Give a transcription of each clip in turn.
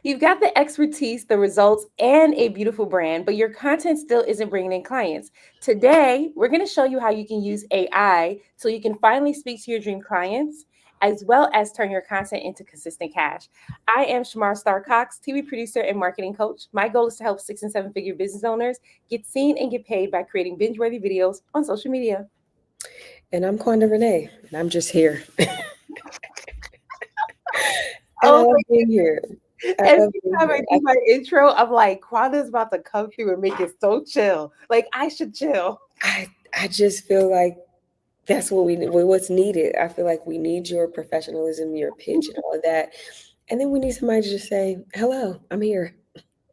You've got the expertise, the results, and a beautiful brand, but your content still isn't bringing in clients. Today, we're going to show you how you can use AI so you can finally speak to your dream clients, as well as turn your content into consistent cash. I am Shamar Star Cox, TV producer and marketing coach. My goal is to help 6 and 7 figure business owners get seen and get paid by creating binge worthy videos on social media. And I'm Quonda Renee, and I'm just here. And I Oh, love being here. I every love being time I here. do my intro, I'm like, Quanda's about to come through and make it so chill. Like, I should chill. I just feel like that's what what's needed. I feel like we need your professionalism, your pitch, and all of that. And then we need somebody to just say, "Hello, I'm here."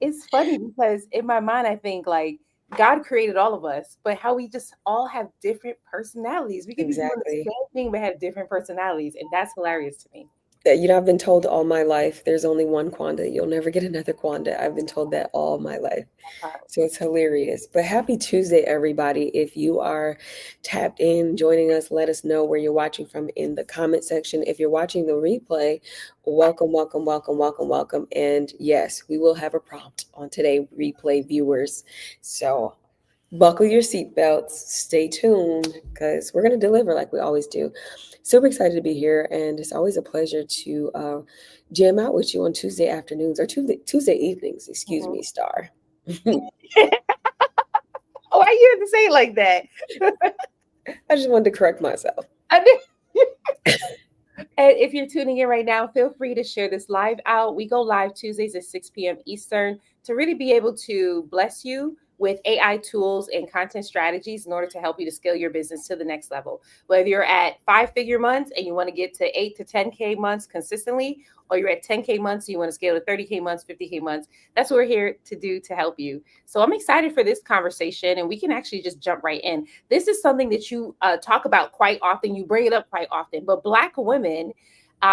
It's funny because in my mind, I think like God created all of us, but how we just all have different personalities. We could be doing the Exactly. same thing, but have different personalities. And that's hilarious to me. I've been told all my life, there's only one Quanda. You'll never get another Quanda. I've been told that all my life. So it's hilarious. But happy Tuesday, everybody. If you are tapped in, joining us, let us know where you're watching from in the comment section. If you're watching the replay, welcome, welcome, welcome, welcome, welcome. And yes, we will have a prompt on today, replay viewers. So buckle your seatbelts, stay tuned, because we're going to deliver like we always do. Super excited to be here, and it's always a pleasure to jam out with you on Tuesday afternoons or Tuesday evenings, excuse Mhm. me, Star. Oh, I hear to say it like that. I just wanted to correct myself. I did- And if you're tuning in right now, feel free to share this live out. We go live Tuesdays at 6 p.m. Eastern to really be able to bless you with AI tools and content strategies in order to help you to scale your business to the next level. Whether you're at 5 figure months and you want to get to 8 to 10K months consistently, or you're at 10K months, and you want to scale to 30K months, 50K months, that's what we're here to do to help you. So I'm excited for this conversation, and we can actually just jump right in. This is something that you talk about quite often. You bring it up quite often, but Black women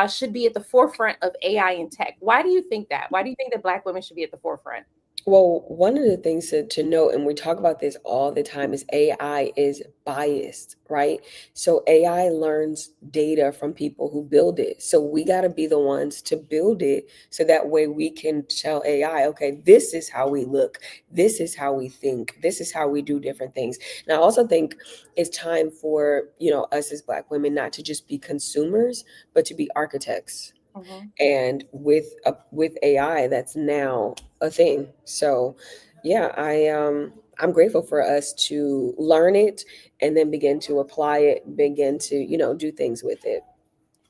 should be at the forefront of AI and tech. Why do you think that? Why do you think that Black women should be at the forefront? Well, one of the things to note, and we talk about this all the time, is AI is biased, right? So AI learns data from people who build it. So we got to be the ones to build it so that way we can tell AI, okay, this is how we look, this is how we think, this is how we do different things. And I also think it's time for, us as Black women not to just be consumers, but to be architects, Mhm. and with AI, that's now a thing. So, yeah, I'm grateful for us to learn it and then begin to apply it, begin to do things with it.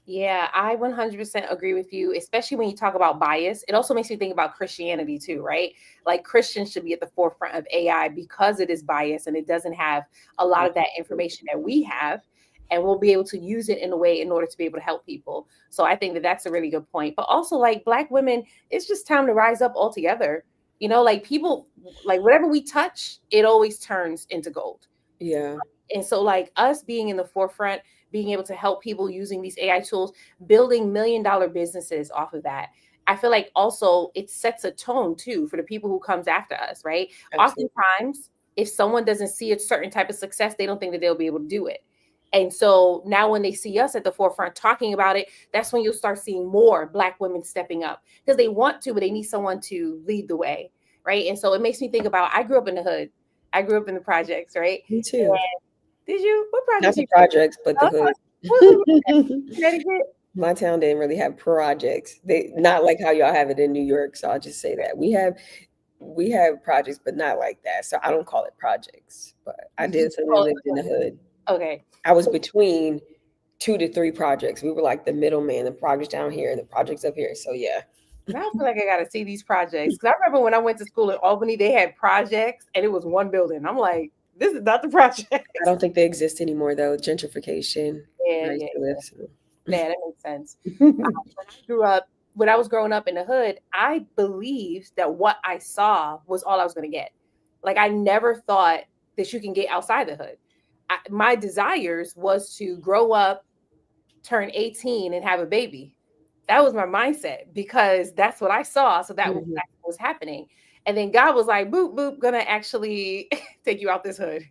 Yeah, I 100% agree with you, especially when you talk about bias. It also makes me think about Christianity too, right? Like Christians should be at the forefront of AI because it is biased and it doesn't have a lot of that information that we have. And we'll be able to use it in a way in order to be able to help people. So I think that that's a really good point. But also, like Black women, it's just time to rise up altogether. Like people, like whatever we touch, it always turns into gold. Yeah, And so, like us being in the forefront, being able to help people using these AI tools, building $1 million businesses off of that. I feel like also it sets a tone too for the people who comes after us, right? absolutely. Oftentimes, if someone doesn't see a certain type of success, they don't think that they'll be able to do it. And so now when they see us at the forefront talking about it, that's when you'll start seeing more Black women stepping up because they want to, but they need someone to lead the way, right? And so it makes me think about I grew up in the hood. I grew up in the projects, right? Me too. Did you? What Not projects the you grew up projects, but in? the Oh, hood. what was it? Connecticut? My town didn't really have projects. They not like how y'all have it in New York. So I'll just say that we have projects, but not like that. So I don't call it projects. But I You definitely call it lived in the hood. the hood. Okay. I was So between 2 to 3 projects. We were like the middleman, the projects down here and the projects up here. So yeah, now I feel like I gotta see these projects. Cause I remember when I went to school in Albany, they had projects and it was one building. I'm like, this is not the I projects. don't think they exist anymore though. Gentrification. Yeah, Where I yeah, used to live. So. yeah. That makes sense. When I grew up, when I was growing up in the hood, I believed that what I saw was all I was gonna get. Like I never thought that you can get outside the hood. My desires was to grow up, turn 18 and have a baby. That was my mindset because that's what I saw. So Mhm. that was happening. And then God was like, boop, boop, gonna actually take you out this hood.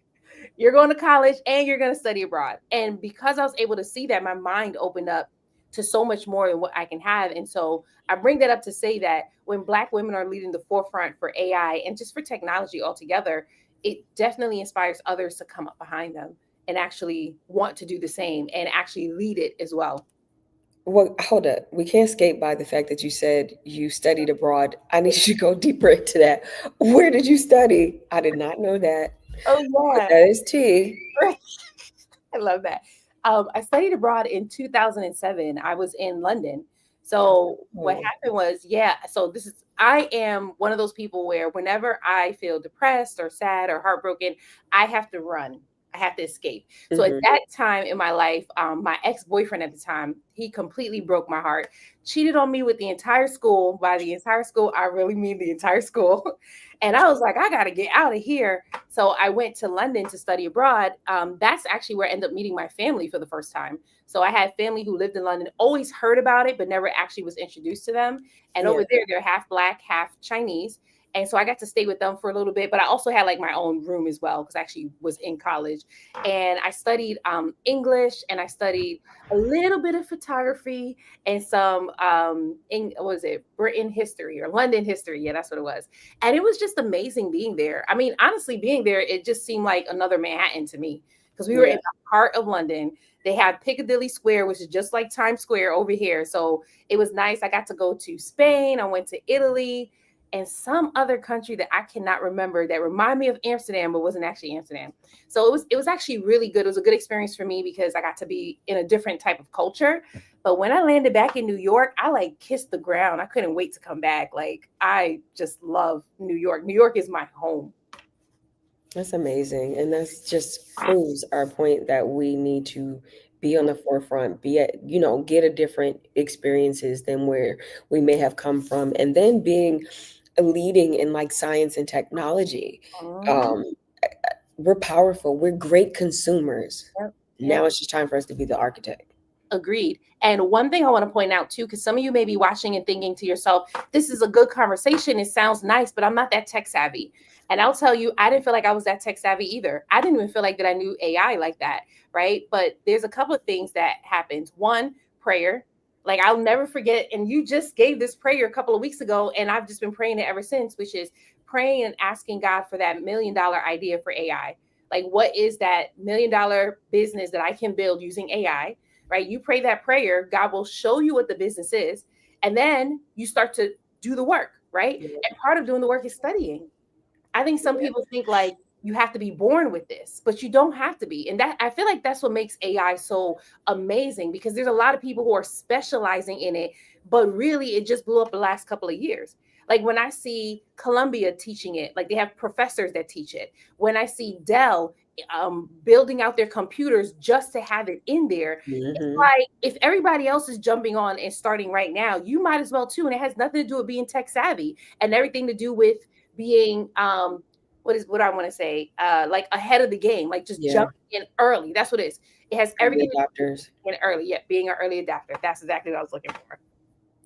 You're going to college and you're going to study abroad. And because I was able to see that, my mind opened up to so much more than what I can have. And so I bring that up to say that when Black women are leading the forefront for AI and just for technology altogether, it definitely inspires others to come up behind them and actually want to do the same and actually lead it as well. Well, hold up. We can't skate by the fact that you said you studied abroad. I need you to go deeper into that. Where did you study? I did not know that. Oh But yeah, that is tea. I love that. I studied abroad in 2007. I was in London. So what Oh. happened was, yeah. So this is I am one of those people where whenever I feel depressed or sad or heartbroken, I have to run. I have to escape. So at Hmm. that time in my life, my ex boyfriend at the time, he completely broke my heart, cheated on me with the entire school. By the entire school, I really mean the entire school. And I was like, I got to get out of here. So I went to London to study abroad. That's actually where I ended up meeting my family for the first time. So I had family who lived in London, always heard about it, but never actually was introduced to them. And Yeah. over there, they're half Black, half Chinese. And so I got to stay with them for a little bit, but I also had like my own room as well because I actually was in college. And I studied English, and I studied a little bit of photography and some what was it, Britain history or London history. Yeah, that's what it was. And it was just amazing being there. I mean, honestly, being there, it just seemed like another Manhattan to me because we were in Yeah. the heart of London. They had Piccadilly Square, which is just like Times Square over here. So it was nice. I got to go to Spain. I went to Italy and some other country that I cannot remember that remind me of Amsterdam, but wasn't actually Amsterdam. So it was actually really good. It was a good experience for me because I got to be in a different type of culture. But when I landed back in New York, I like kissed the ground. I couldn't wait to come back. Like I just love New York. New York is my home. That's amazing. And that's just proves our point that we need to be on the forefront, be at, get a different experiences than where we may have come from. And then being leading in like science and technology. Mhm. Um, we're powerful. We're great consumers. Yep. Now Yep. it's just time for us to be the architect. Agreed. And one thing I want to point out too, because some of you may be watching and thinking to yourself, this is a good conversation. It sounds nice, but I'm not that tech savvy. And I'll tell you, I didn't feel like I was that tech savvy either. I didn't even feel like that I knew AI like that. Right. But there's a couple of things that happened. One, prayer. Like I'll never forget. And you just gave this prayer a couple of weeks ago, and I've just been praying it ever since, which is praying and asking God for that $1 million idea for AI. Like, what is that $1 million business that I can build using AI? Right? You pray that prayer, God will show you what the business is, and then you start to do the work, right? Yeah. And part of doing the work is studying. I think some people think like you have to be born with this, but you don't have to be. And that I feel like that's what makes AI so amazing because there's a lot of people who are specializing in it, but really it just blew up the last couple of years. Like when I see Columbia teaching it, like they have professors that teach it. When I see Dell building out their computers just to have it in there, it's Hmm. like if everybody else is jumping on and starting right now, you might as well too. And it has nothing to do with being tech savvy and everything to do with being what I want to say, like ahead of the game, like just Yeah. jumping in early. That's what it is. It has Early everything to do adopters. with being early. Yeah, being an early adapter. That's exactly what I was looking for.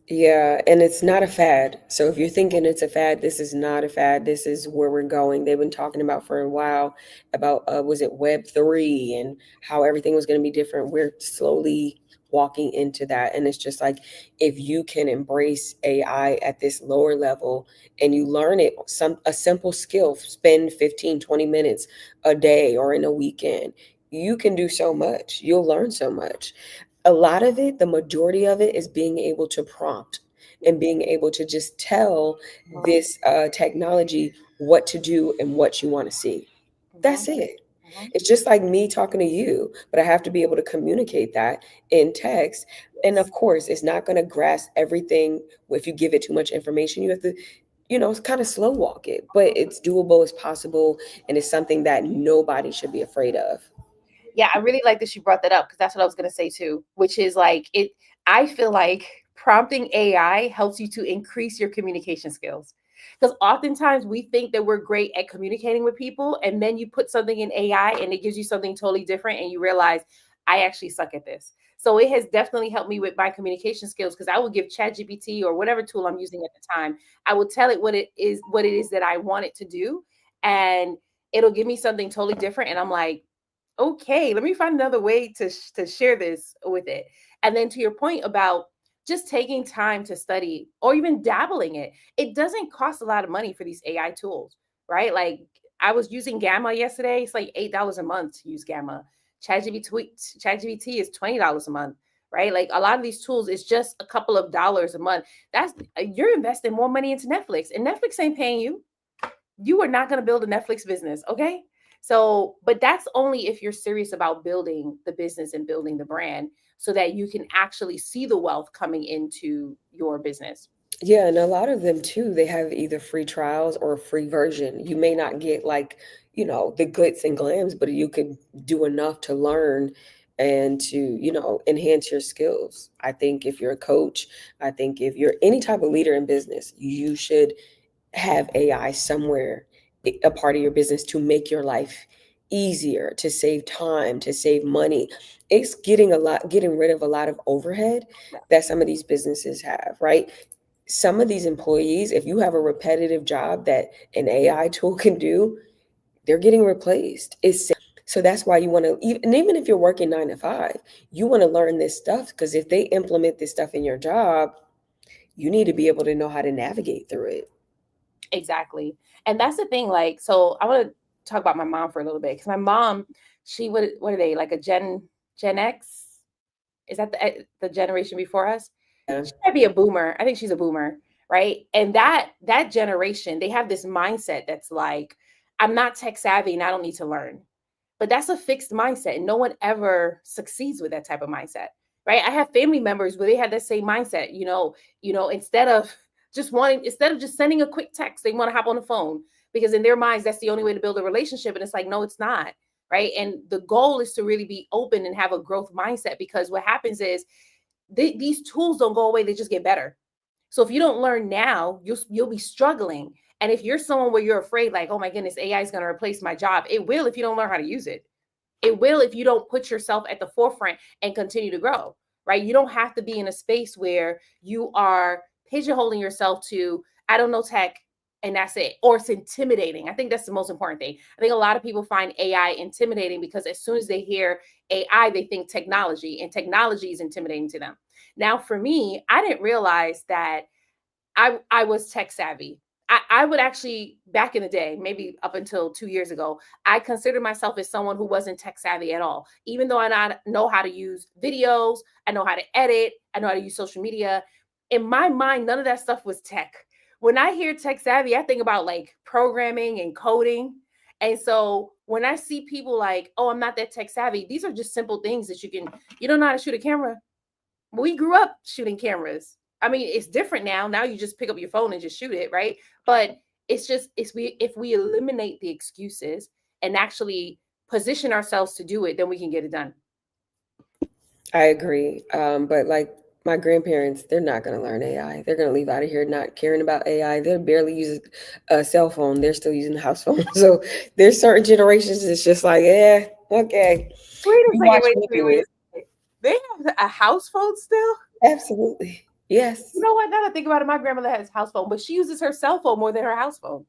Yeah, and it's not a fad. So if you're thinking it's a fad, this is not a fad. This is where we're going. They've been talking about for a while about was it Web 3 and how everything was going to be different. We're slowly walking into that. And it's just like if you can embrace AI at this lower level and you learn it, some a simple skill, spend 15, 20 minutes a day or in a weekend, you can do so much. You'll learn so much. A lot of it, the majority of it is being able to prompt and being able to just tell Mhm, this technology what to do and what you want to see. mhm, That's it. mhm. It's just like me talking to you, but I have to be able to communicate that in text. And Yes. of course, it's not going to grasp everything if you give it too much information. You have to, kind of slow walk it, but it's doable, it's possible, and it's something that nobody should be afraid of. Yeah, I really like that you brought that up because that's what I was going to say too, which is like it. I feel like prompting AI helps you to increase your communication skills. Because oftentimes we think that we're great at communicating with people, and then you put something in AI and it gives you something totally different, and you realize I actually suck at this. So it has definitely helped me with my communication skills because I will give ChatGPT or whatever tool I'm using at the time. I will tell it what it is that I want it to do, and it'll give me something totally different. And I'm like, okay, let me find another way to share this with it. And then to your point about just taking time to study or even dabbling it doesn't cost a lot of money for these AI tools, right? Like I was using Gamma yesterday. It's like $8 a month to use Gamma. ChatGPT is $20 a month, right? Like a lot of these tools is just a couple of dollars a month. That's you're investing more money into Netflix, and Netflix ain't paying you. You are not going to build a Netflix business, okay? So, but that's only if you're serious about building the business and building the brand so that you can actually see the wealth coming into your business. Yeah, and a lot of them too, they have either free trials or a free version. You may not get like, the glitz and glams, but you could do enough to learn and to, enhance your skills. I think if you're a coach, I think if you're any type of leader in business, you should have AI somewhere, a part of your business to make your life easier, to save time, to save money. It's getting rid of a lot of overhead Yeah, that some of these businesses have, right? Some of these employees, if you have a repetitive job that an AI tool can do, they're getting replaced. So that's why you want to, even if you're working 9 to 5, you want to learn this stuff because if they implement this stuff in your job, you need to be able to know how to navigate through it. exactly. And that's the thing. Like, so I want to talk about my mom for a little bit because my mom, she what are they like a Gen X? Is that the generation before us? Yeah. She might be a boomer. I think she's a boomer, right? And that generation, they have this mindset that's like, I'm not tech savvy and I don't need to learn. But that's a fixed mindset, and no one ever succeeds with that type of mindset, right? I have family members where they had that same mindset. Instead of just sending a quick text, they want to hop on the phone because in their minds that's the only way to build a relationship. And it's like, no, it's not, right? And the goal is to really be open and have a growth mindset because what happens is these tools don't go away; they just get better. So if you don't learn now, you'll be struggling. And if you're someone where you're afraid, like, oh my goodness, AI is going to replace my job, it will if you don't learn how to use it. It will if you don't put yourself at the forefront and continue to grow, right? You don't have to be in a space where you are pigeonholing yourself to, I don't know tech, and that's it. Or it's intimidating. I think that's the most important thing. I think a lot of people find AI intimidating because as soon as they hear AI, they think technology, and technology is intimidating to them. Now, for me, I didn't realize that I was tech savvy. I would actually back in the day, maybe up until 2 years ago, I considered myself as someone who wasn't tech savvy at all. Even though I not know how to use videos, I know how to edit, I know how to use social media. In my mind, none of that stuff was tech. When I hear tech savvy, I think about like programming and coding. And so when I see people like, oh, I'm not that tech savvy, these are just simple things that you don't know how to shoot a camera. We grew up shooting cameras. I mean, it's different now. Now you just pick up your phone and just shoot it, right? But it's we if we eliminate the excuses and actually position ourselves to do it, then we can get it done. I agree. But like my grandparents, they're not going to learn AI. They're going to leave out of here not caring about AI. They're barely using a cell phone. They're still using the house phone. So there's certain generations. It's just like, yeah, okay. Wait a You second, watch wait a me second, do wait a it. second. They have a house phone still? Absolutely. You Yes. know what? Now that I think about it, my grandmother has a house phone, but she uses her cell phone more than her house phone.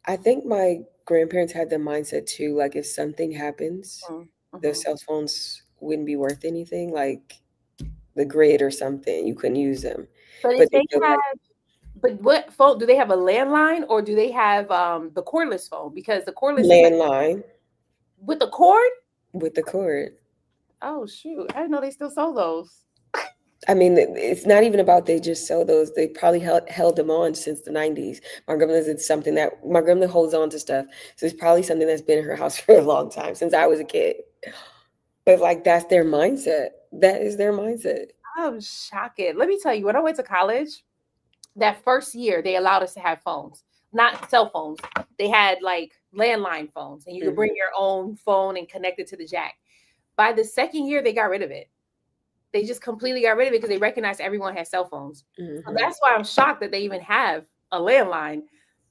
I think my grandparents had the mindset too, like if something happens, those Mm-hmm. cell phones wouldn't be worth anything, like the grid or something. You couldn't use them. But But if they they feel have, like but what phone do they have? A landline or do they have the cordless phone? Because the cordless is like landline with the cord. with the cord. Oh shoot! I didn't know they still sold those. I mean, it's not even about they just sell those. They probably held them on since the 90s. My grandmother did something that my grandmother holds on to stuff. So it's probably something that's been in her house for a long time since I was a kid. But like that's their mindset. That is their mindset. I'm shocked. Let me tell you, when I went to college, that first year they allowed us to have phones, not cell phones. They had like landline phones, and you could bring Hmm. your own phone and connect it to the jack. By the second year, they got rid of it. They just completely got rid of it because they recognized everyone has cell phones. So Hmm. that's why I'm shocked that they even have a landline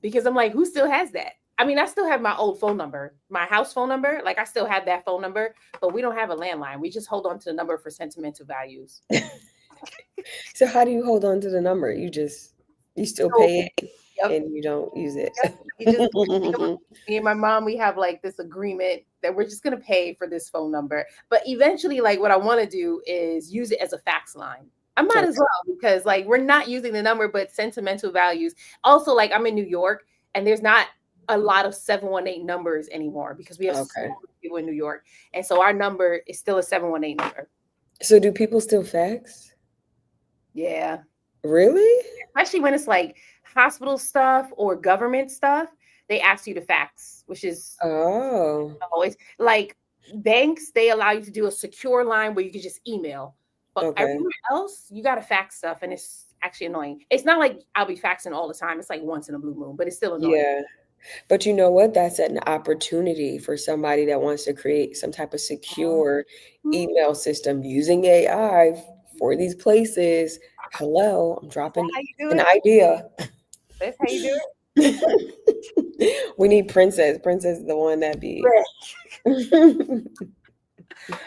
because I'm like, who still has that? I mean, I still have my old phone number, my house phone number. Like, I still have that phone number, but we don't have a landline. We just hold on to the number for sentimental values. So how do you hold on to the number? You still So, pay it yep, and you don't use it. yep. We just, me and my mom, we have like this agreement. that we're just going to pay for this phone number. But eventually, like what I want to do is use it as a fax line. I might as Okay. well, because like we're not using the number, but sentimental values. Also, like I'm in New York and there's not a lot of 718 numbers anymore because we have so Okay. many people in New York. And so our number is still a 718 number. So do people still fax? Yeah. Really? Especially when it's like hospital stuff or government stuff, they ask you to fax, which is Oh, always like banks, they allow you to do a secure line where you can just email. But okay. everywhere else, you got to fax stuff, and it's actually annoying. It's not like I'll be faxing all the time. It's like once in a blue moon, but it's still annoying. Yeah. But you know what? That's an opportunity for somebody that wants to create some type of secure Mhm. email system using AI for these places. Hello, I'm dropping How you do an it? idea. That's how you do We need Princess. Princess is the one that be. it.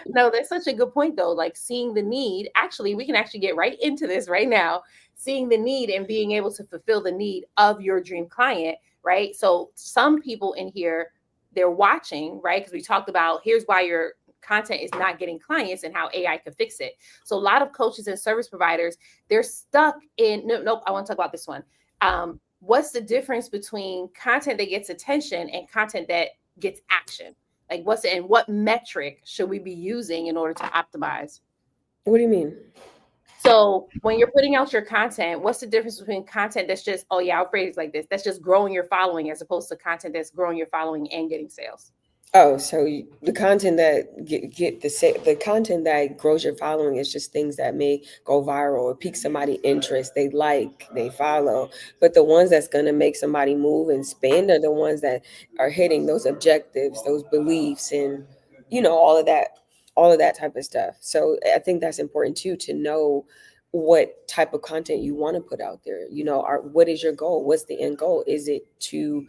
No, that's such a good point though. Like seeing the need, actually, we can actually get right into this right now. Seeing the need and being able to fulfill the need of your dream client, right? So some people in here, they're watching, right? Because we talked about here's why your content is not getting clients and how AI can fix it. So a lot of coaches and service providers, they're stuck in nope, I want to talk about this one. What's the difference between content that gets attention and content that gets action? Like what's it and what metric should we be using in order to optimize? What do you mean? So when you're putting out your content, what's the difference between content that's just, oh yeah, I'll phrase it like this, that's just growing your following as opposed to content that's growing your following and getting sales? Oh, so the content that the content that grows your following is just things that may go viral or pique somebody interest. They like, they follow, but the ones that's gonna make somebody move and spend are the ones that are hitting those objectives, those beliefs, and all of that type of stuff. So I think that's important too to know what type of content you want to put out there. What is your goal? What's the end goal? Is it to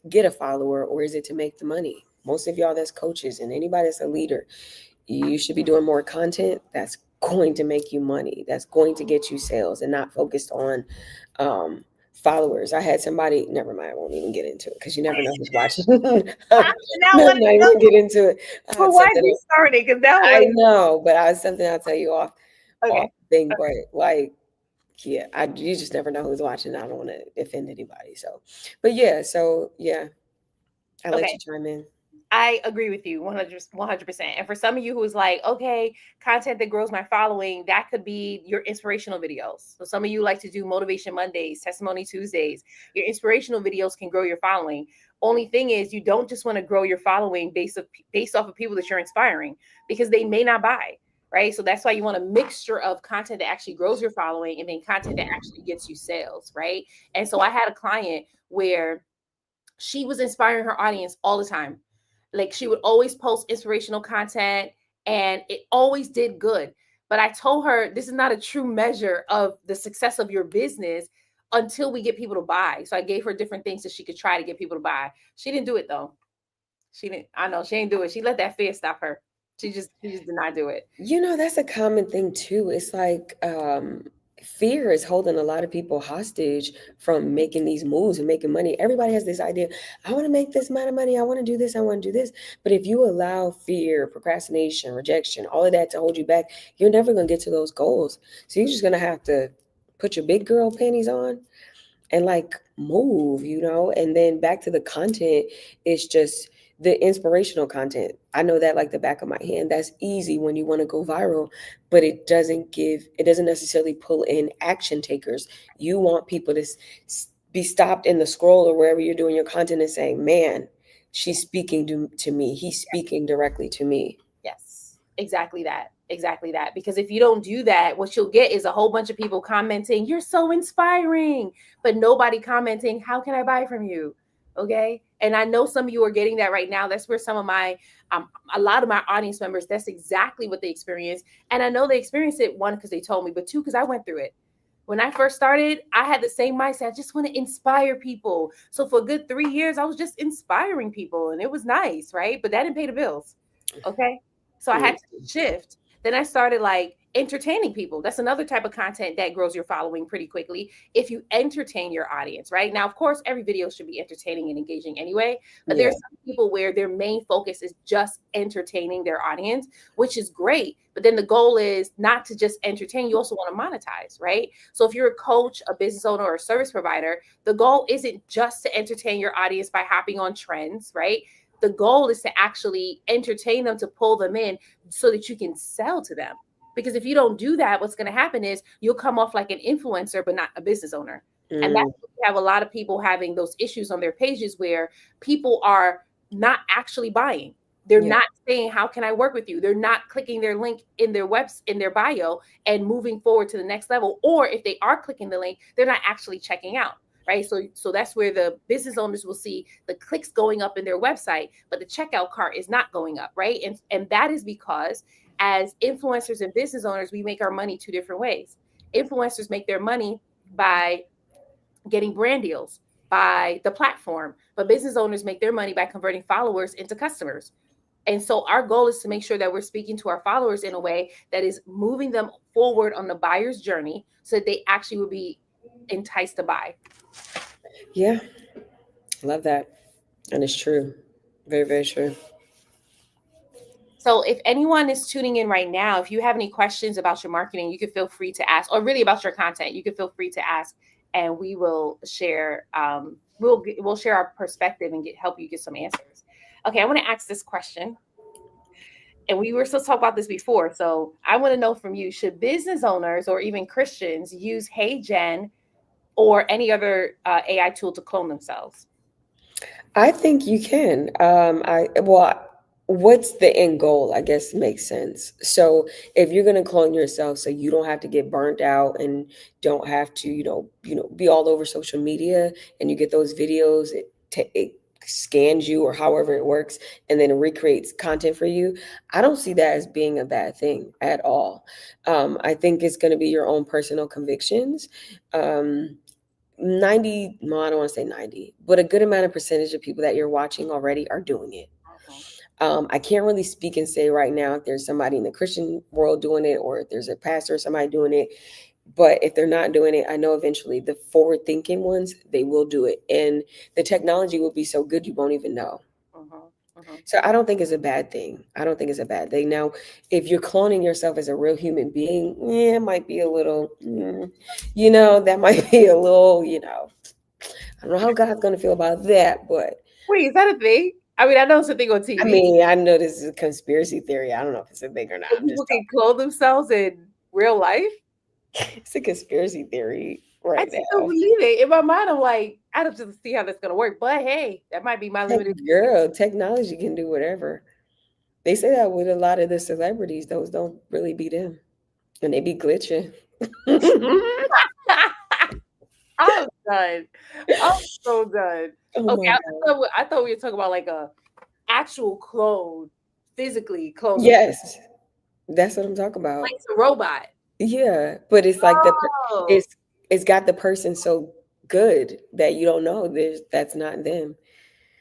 get a follower or is it to make the money? Most of y'all that's coaches and anybody that's a leader, you should be doing more content that's going to make you money, that's going to get you sales and not focused on followers. I had somebody, never mind, I won't even get into it because you never know who's watching. I'm Now I not want to even know. gonna get into it. I Well, had why something you started? Because now I what? know, but I something I'll tell you off Okay. thing, but like yeah, you just never know who's watching. I don't want to offend anybody. So but yeah, I'll let Okay. you chime in. I agree with you 100%. And for some of you who's like, okay, content that grows my following, that could be your inspirational videos. So some of you like to do motivation Mondays, testimony Tuesdays. Your inspirational videos can grow your following. Only thing is you don't just want to grow your following based off of people that you're inspiring because they may not buy. Right. So that's why you want a mixture of content that actually grows your following and then content that actually gets you sales. Right. And so I had a client where she was inspiring her audience all the time. Like she would always post inspirational content and it always did good. But I told her this is not a true measure of the success of your business until we get people to buy. So I gave her different things that she could try to get people to buy. She didn't do it though. She didn't. I know she didn't do it. She let that fear stop her. She just did not do it. That's a common thing too. It's like fear is holding a lot of people hostage from making these moves and making money. Everybody has this idea, I want to make this amount of money, I want to do this, I want to do this. But if you allow fear, procrastination, rejection, all of that to hold you back, you're never going to get to those goals. So you're just going to have to put your big girl panties on and like move, and then back to the content. It's just the inspirational content. I know that like the back of my hand. That's easy when you want to go viral, but it doesn't necessarily pull in action takers. You want people to be stopped in the scroll or wherever you're doing your content and saying, man, she's speaking to me, he's speaking directly to me. Yes, exactly that. Exactly that. Because if you don't do that, what you'll get is a whole bunch of people commenting, you're so inspiring, but nobody commenting, how can I buy from you? Okay. And I know some of you are getting that right now. That's where some of a lot of my audience members, that's exactly what they experience. And I know they experienced it, one, because they told me, but two, because I went through it. When I first started, I had the same mindset. I just want to inspire people. So for a good 3 years, I was just inspiring people and it was nice, right? But that didn't pay the bills. Okay. So I Mm. had to shift. Then I started like entertaining people. That's another type of content that grows your following pretty quickly if you entertain your audience, right? Now, of course, every video should be entertaining and engaging anyway, but Yeah. there's some people where their main focus is just entertaining their audience, which is great. But then the goal is not to just entertain, you also want to monetize, right? So if you're a coach, a business owner, or a service provider, the goal isn't just to entertain your audience by hopping on trends, right? The goal is to actually entertain them, to pull them in so that you can sell to them. Because if you don't do that, what's going to happen is you'll come off like an influencer, but not a business owner. And that's Mm, why we have a lot of people having those issues on their pages where people are not actually buying. They're yeah. not saying, how can I work with you? They're not clicking their link in their webs in their bio and moving forward to the next level. Or if they are clicking the link, they're not actually checking out. Right. So that's where the business owners will see the clicks going up in their website, but the checkout cart is not going up. Right. And that is because as influencers and business owners, we make our money two different ways. Influencers make their money by getting brand deals, by the platform, but business owners make their money by converting followers into customers. And so our goal is to make sure that we're speaking to our followers in a way that is moving them forward on the buyer's journey so that they actually will be enticed to buy. Yeah. Love that. And it's true. Very, very true. So if anyone is tuning in right now, if you have any questions about your marketing, you can feel free to ask, or really about your content, you can feel free to ask, and we will share. We'll share our perspective and help you get some answers. Okay, I want to ask this question, and we were supposed to talk about this before, so I want to know from you: should business owners or even Christians use HeyGen or any other AI tool to clone themselves? I think you can. What's the end goal? I guess makes sense. So if you're gonna clone yourself, so you don't have to get burnt out and don't have to, be all over social media, and you get those videos, it scans you or however it works, and then it recreates content for you. I don't see that as being a bad thing at all. I think it's gonna be your own personal convictions. 90, well, I don't want to say 90, but a good amount of percentage of people that you're watching already are doing it. Mhm. I can't really speak and say right now if there's somebody in the Christian world doing it or if there's a pastor or somebody doing it. But if they're not doing it, I know eventually the forward thinking ones, they will do it. And the technology will be so good you won't even know. Mhm. Mhm. So I don't think it's a bad thing. I don't think it's a bad thing. Now, if you're cloning yourself as a real human being, yeah, it might be a little, that might be a little, I don't know how God's going to feel about that, but Wait, is that a thing? I mean, I know it's a thing on I TV. mean, I know this is a conspiracy theory. I don't know if it's a thing or not. So I'm just people can clone themselves in real life. talking. It's a conspiracy theory I right just don't now. believe it. In my mind, I'm like, I don't just see how that's gonna work. But hey, that might be my Like, limited. girl, technology can do whatever. They say that with a lot of the celebrities, those don't really be them. And they be glitching. I'm done. I'm so done. Oh Okay, my God. I thought we were talking about like a actual clone, physically clone them, Yes, that's what I'm talking like about. it's a robot. Yeah, but it's like Oh, it's it's got the person so good that you don't know that's not them.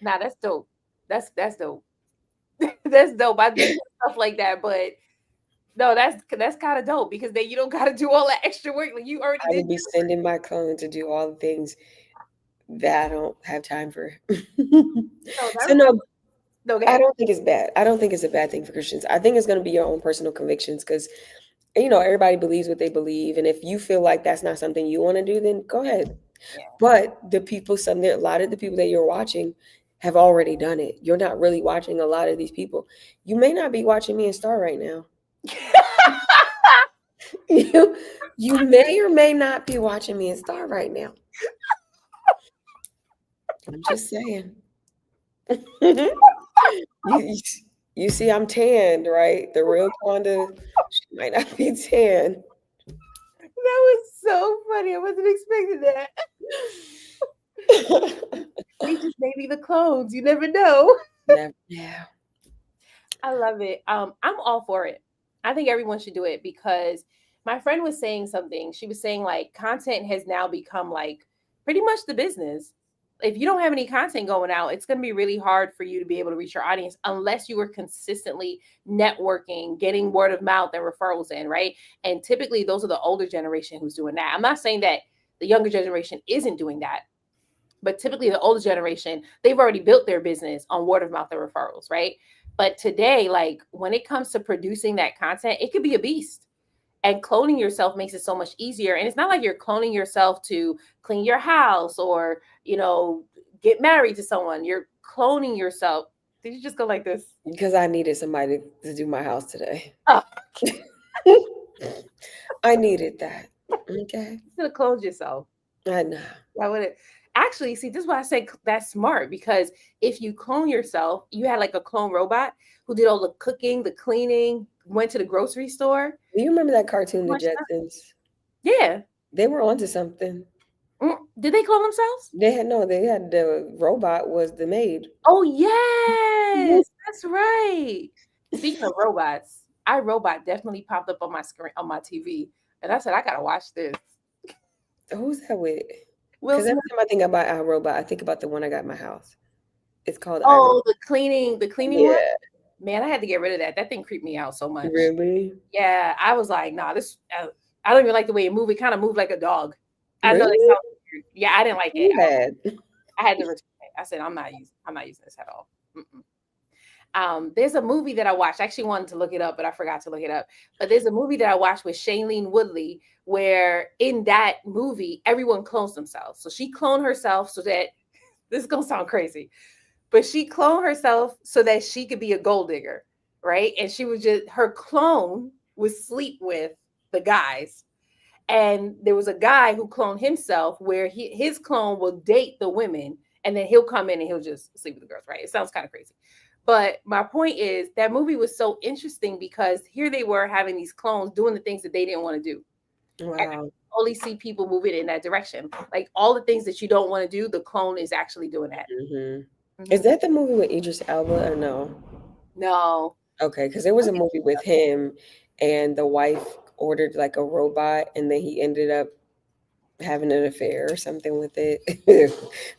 nah, that's dope. That's dope. That's dope. I dig stuff like that, but no, that's kind of dope because then you don't got to do all that extra work. Like you already I did would be your work. sending my clone to do all the things that I don't have time for. No, So no, no, go I ahead. don't think it's bad. I don't think it's a bad thing for Christians. I think it's going to be your own personal convictions because everybody believes what they believe, and if you feel like that's not something you want to do, then go ahead. But a lot of the people that you're watching have already done it. You're not really watching a lot of these people. You may not be watching me and Star right now. Yeah. You you may or may not be watching me and Star right now. I'm just saying. You you see I'm tanned, right? The real Quonda, she might not be tan. That was so funny. I wasn't expecting that. They just may be the clones. You never know. Never, yeah. I love it. I'm all for it. I think everyone should do it because my friend was saying something. She was saying like content has now become like pretty much the business. if you don't have any content going out, it's going to be really hard for you to be able to reach your audience unless you were consistently networking, getting word of mouth and referrals in, right? And typically those are the older generation who's doing that. I'm not saying that the younger generation isn't doing that, but typically the older generation, they've already built their business on word of mouth and referrals, right? But today, like when it comes to producing that content, it could be a beast. And cloning yourself makes it so much easier. And it's not like you're cloning yourself to clean your house or, get married to someone. You're cloning yourself. Did you just go like this? Because I needed somebody to do my house today. Oh, I needed that. Okay. you could have cloned yourself. I know. Why would it? Actually, see, this is why I say that's smart, because if you clone yourself, you had like a clone robot who did all the cooking, the cleaning, went to the grocery store. Do you remember that cartoon, The Much stuff. Jetsons? Yeah. They were onto something. Did they clone themselves? They had the robot was the maid. Oh, yes. That's right. Speaking of robots, iRobot definitely popped up on my screen on my TV. And I said, I gotta watch this. Who's that with? Will Because Smith. every time I think about iRobot, I think about the one I got in my house. It's called iRobot. Oh, the cleaning one. Yeah, Man, I had to get rid of that. That thing creeped me out so much. really, Yeah, I was like, nah, this. I don't even like the way it moved. It kind of moved like a dog. I know that really. sounds weird. Yeah, I didn't like it. You had. I had to return it. I said, I'm not using this at all. Mm-mm. There's a movie that I watched. I actually wanted to look it up, but I forgot to look it up. But there's a movie that I watched with Shailene Woodley, where in that movie, everyone clones themselves. So she cloned herself so that this is gonna sound crazy, but she cloned herself so that she could be a gold digger, right? And she was just her clone would sleep with the guys. And there was a guy who cloned himself where his clone will date the women and then he'll come in and he'll just sleep with the girls, right? It sounds kind of crazy. But my point is that movie was so interesting because here they were having these clones doing the things that they didn't want to do. And I Wow. only see people moving in that direction. Like all the things that you don't want to do, the clone is actually doing that. Hmm. Is Mhm. that the movie with Idris Elba or no? No. Okay, because there was a movie with him, and the wife ordered like a robot, and then he ended up having an affair or something with it.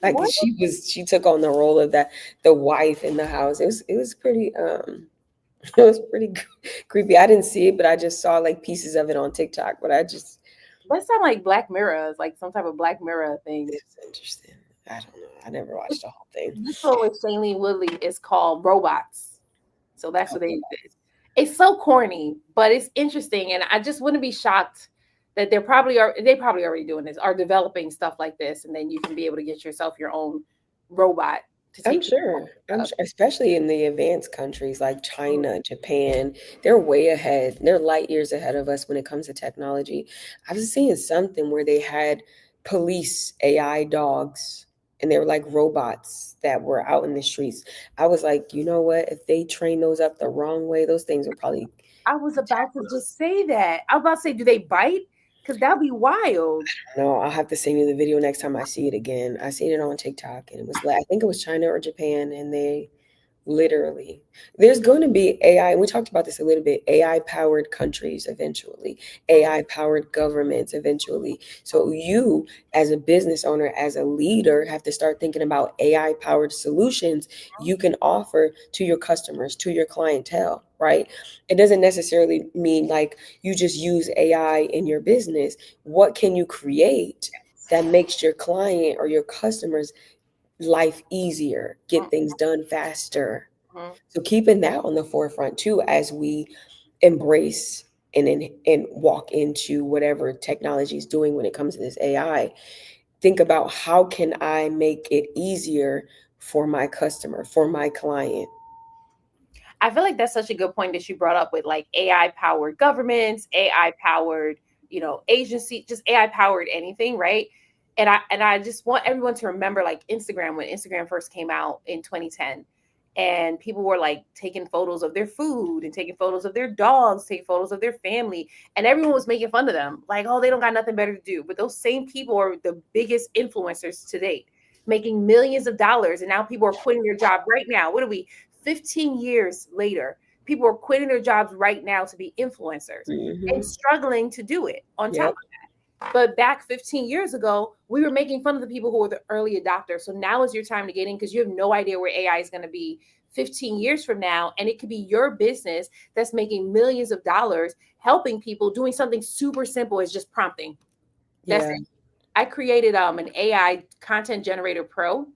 Like What? she took on the role of the wife in the house. It was pretty it was pretty creepy. I didn't see it, but I just saw like pieces of it on TikTok. But I just That sound like Black Mirror. It's like some type of Black Mirror thing. it's interesting. I don't know. I never This watched the whole thing. this one with Shailene Woodley is called Robots. So that's what Okay. they did. It's so corny, but it's interesting. And I just wouldn't be shocked that they probably already doing this, are developing stuff like this, and then you can be able to get yourself your own robot to I'm take care sure. I'm of. sure, especially in the advanced countries like China, Japan, they're way ahead. They're light years ahead of us when it comes to technology. I was seeing something where they had police AI dogs and they were like robots that were out in the streets. I was like, you know what? If they train those up the wrong way, those things will probably I was attack about to us. just say that. I was about to say, do they bite? Because that'd be wild. No, I'll have to send you the video next time I see it again. I seen it on TikTok and it was like I think it was China or Japan and they literally. There's going to be AI, and we talked about this a little bit, AI powered countries eventually, AI powered governments eventually. So you, as a business owner, as a leader, have to start thinking about AI powered solutions you can offer to your customers, to your clientele, right? It doesn't necessarily mean like you just use AI in your business. What can you create that makes your client or your customers life easier, get things done faster? Mhm. So keeping that on the forefront too as we embrace and walk into whatever technology is doing when it comes to this AI. Think about how can I make it easier for my customer, for my client. I feel like that's such a good point that you brought up with like AI powered governments, AI powered, agency, just AI powered anything, right? And I just want everyone to remember like Instagram when Instagram first came out in 2010, and people were like taking photos of their food and taking photos of their dogs, taking photos of their family, and everyone was making fun of them, like, oh, they don't got nothing better to do. But those same people are the biggest influencers to date, making millions of dollars, and now people are quitting their job right now. What are we, 15 years later, people are quitting their jobs right now to be influencers and Hmm. struggling to do it on top Yep. of that. But back 15 years ago, we were making fun of the people who were the early adopters. So now is your time to get in because you have no idea where AI is going to be 15 years from now. And it could be your business that's making millions of dollars helping people doing something super simple as just prompting. That's Yeah. it. I created an AI content generator pro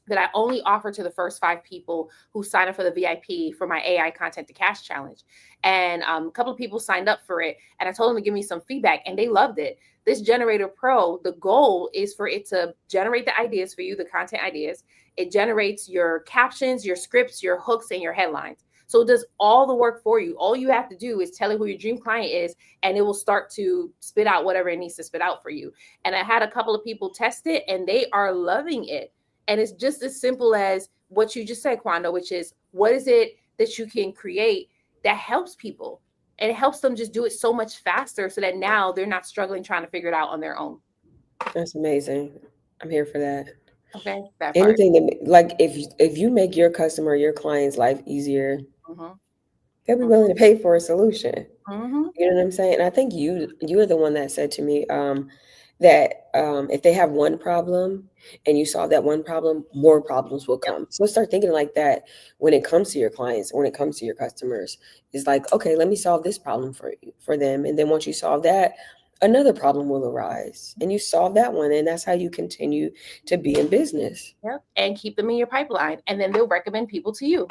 that I only offer to the first 5 people who sign up for the VIP for my AI content to cash challenge. And a couple of people signed up for it, and I told them to give me some feedback, and they loved it. This Generator Pro, the goal is for it to generate the ideas for you, the content ideas. It generates your captions, your scripts, your hooks, and your headlines. So it does all the work for you. All you have to do is tell it who your dream client is, and it will start to spit out whatever it needs to spit out for you. And I had a couple of people test it, and they are loving it. And it's just as simple as what you just said, Quando, which is what is it that you can create that helps people? And it helps them just do it so much faster so that now they're not struggling trying to figure it out on their own. That's amazing. I'm here for that. Okay, that part. Anything that like if you make your customer, your client's life easier, Mm-hmm. they'll be willing to pay for a solution. Mm-hmm. You know what I'm saying? And I think you are the one that said to me that if they have one problem and you solve that one problem, more problems will Yep. come. So start thinking like that when it comes to your clients, when it comes to your customers. It's like, okay, let me solve this problem for them, and then once you solve that, another problem will arise, and you solve that one, and that's how you continue to be in business. Yep. And keep them in your pipeline. And then they'll recommend people to you.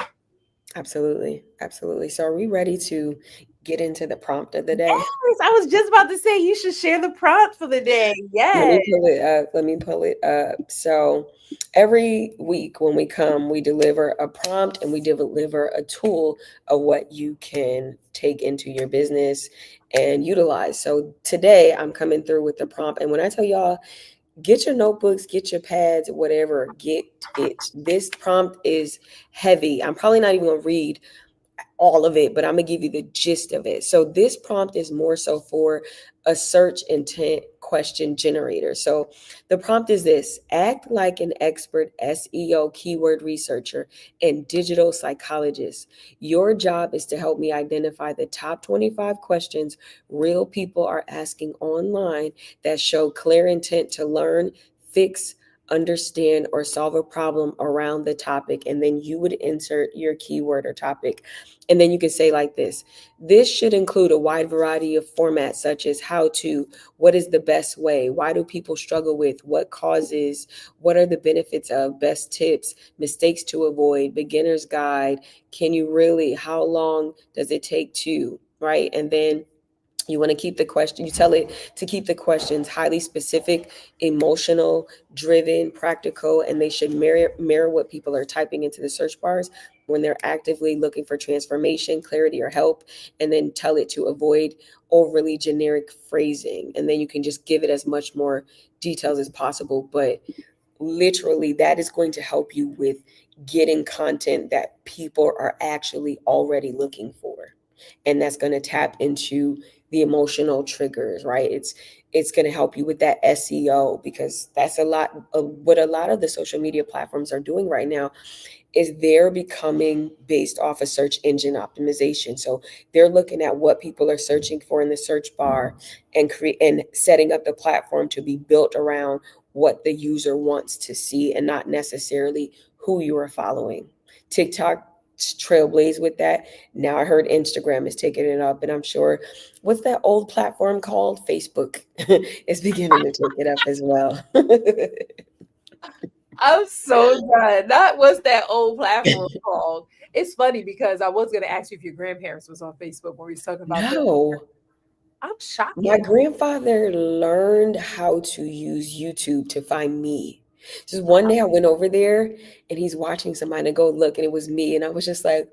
Absolutely, absolutely. So are we ready to get into the prompt of the day? Yes, I was just about to say you should share the prompt for the day. Let Yes. me pull it up. Let me pull it up. So every week when we come, we deliver a prompt and we deliver a tool of what you can take into your business and utilize. So today I'm coming through with the prompt. And when I tell y'all, get your notebooks, get your pads, whatever, get it. This prompt is heavy. I'm probably not even gonna read all of it, but I'm gonna give you the gist of it. So this prompt is more so for a search intent question generator. So the prompt is this: act like an expert SEO keyword researcher and digital psychologist. Your job is to help me identify the top 25 questions real people are asking online that show clear intent to learn, fix, understand, or solve a problem around the topic. And then you would insert your keyword or topic. And then you can say like this should include a wide variety of formats such as how to, what is the best way, why do people struggle with, what causes, what are the benefits of, best tips, mistakes to avoid, beginner's guide, can you really, how long does it take to, right? And then you want to keep the question, you tell it to keep the questions highly specific, emotional, driven, practical, and they should mirror what people are typing into the search bars when they're actively looking for transformation, clarity, or help. And then tell it to avoid overly generic phrasing. And then you can just give it as much more details as possible. But literally, that is going to help you with getting content that people are actually already looking for, and that's going to tap into the emotional triggers, right? It's going to help you with that SEO, because that's a lot of what a lot of the social media platforms are doing right now is they're becoming based off of search engine optimization. So they're looking at what people are searching for in the search bar and create and setting up the platform to be built around what the user wants to see and not necessarily who you are following. TikTok trailblaze with that. Now I heard Instagram is taking it up, and I'm sure what's that old platform called? Facebook is beginning to take it up as well. I'm so done. That was that old platform called. It's funny because I was going to ask you if your grandparents was on Facebook when we was talking about that. No. I'm shocked you My didn't. grandfather learned how to use YouTube to find me. Just one day I went over there and he's watching somebody to go look, and it was me. And I was just like,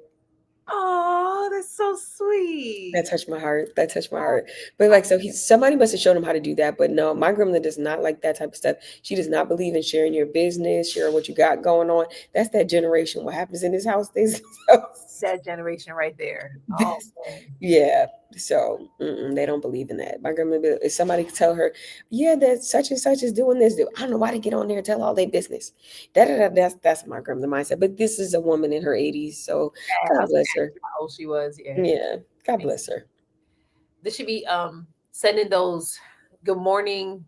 Oh, that's so sweet. that touched my heart. That touched my heart. But like, so somebody must have shown him how to do that. But no, my grandmother does not like that type of stuff. She does not believe in sharing your business, sharing what you got going on. That's that generation. What happens in this house stays in this house. That generation right there. Oh man. Yeah. So they don't believe in that. My grandma, if somebody could tell her, yeah, that such and such is doing this, I don't know why they get on there and tell all their business. That's my grandma mindset. But this is a woman in her 80s, so Yeah, I God was gonna bless her. ask you how old she was. Yeah. Yeah, God bless her. They should be sending those. good morning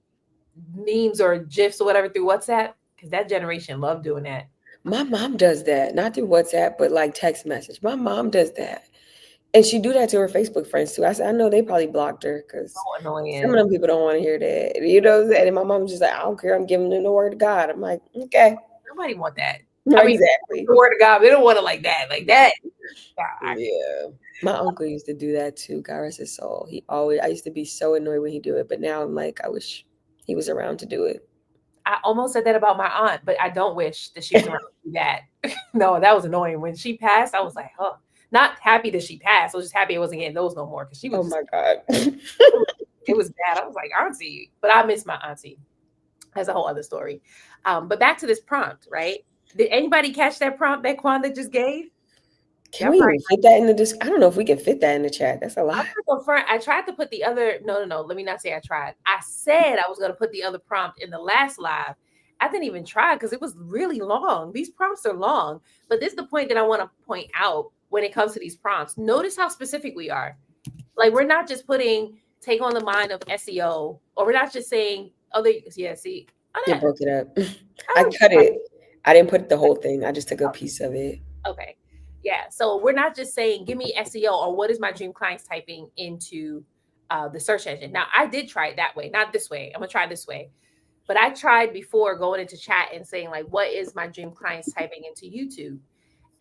memes or gifs or whatever through WhatsApp because that generation loved doing that. My mom does that, not through WhatsApp, but like text message. My mom does that. And she do that to her Facebook friends too. I said, I know they probably blocked her So because some of annoying. them people don't want to hear that. You know what I'm saying? And my mom's just like, I don't care. I'm giving them the word of God. I'm like, okay. Nobody want that. I mean, Exactly. the word of God, they don't want it like that. Like that. God. Yeah. My uncle used to do that too. God rest his soul. He always, I used to be so annoyed when he do it, but now I'm like, I wish he was around to do it. I almost said that about my aunt, but I don't wish that she was around to do that. No, that was annoying. When she passed, I was like, oh, not happy that she passed. I was just happy I wasn't getting those no more because she was Oh just, my God. it was, it was bad. I was like, auntie, but I miss my auntie. That's a whole other story. But back to this prompt, right? Did anybody catch that prompt that Quanda just gave? Can Y'all we probably. even fit that in the I don't know if we can fit that in the chat. That's a lot. I'm not gonna front. I tried to put the other. No, no, no. Let me not say I tried. I said I was gonna put the other prompt in the last live. I didn't even try because it was really long. These prompts are long, but this is the point that I want to point out when it comes to these prompts. Notice how specific we are. Like we're not just putting take on the mind of SEO, or we're not just saying other. Yeah, see, oh, It that broke it up. I I don't. cut it. I didn't put the whole thing. I just took a piece of it. Okay. Yeah. So we're not just saying, give me SEO or what is my dream clients typing into the search engine. Now, I did try it that way, not this way. I'm going to try this way. But I tried before going into chat and saying, like, what is my dream clients typing into YouTube?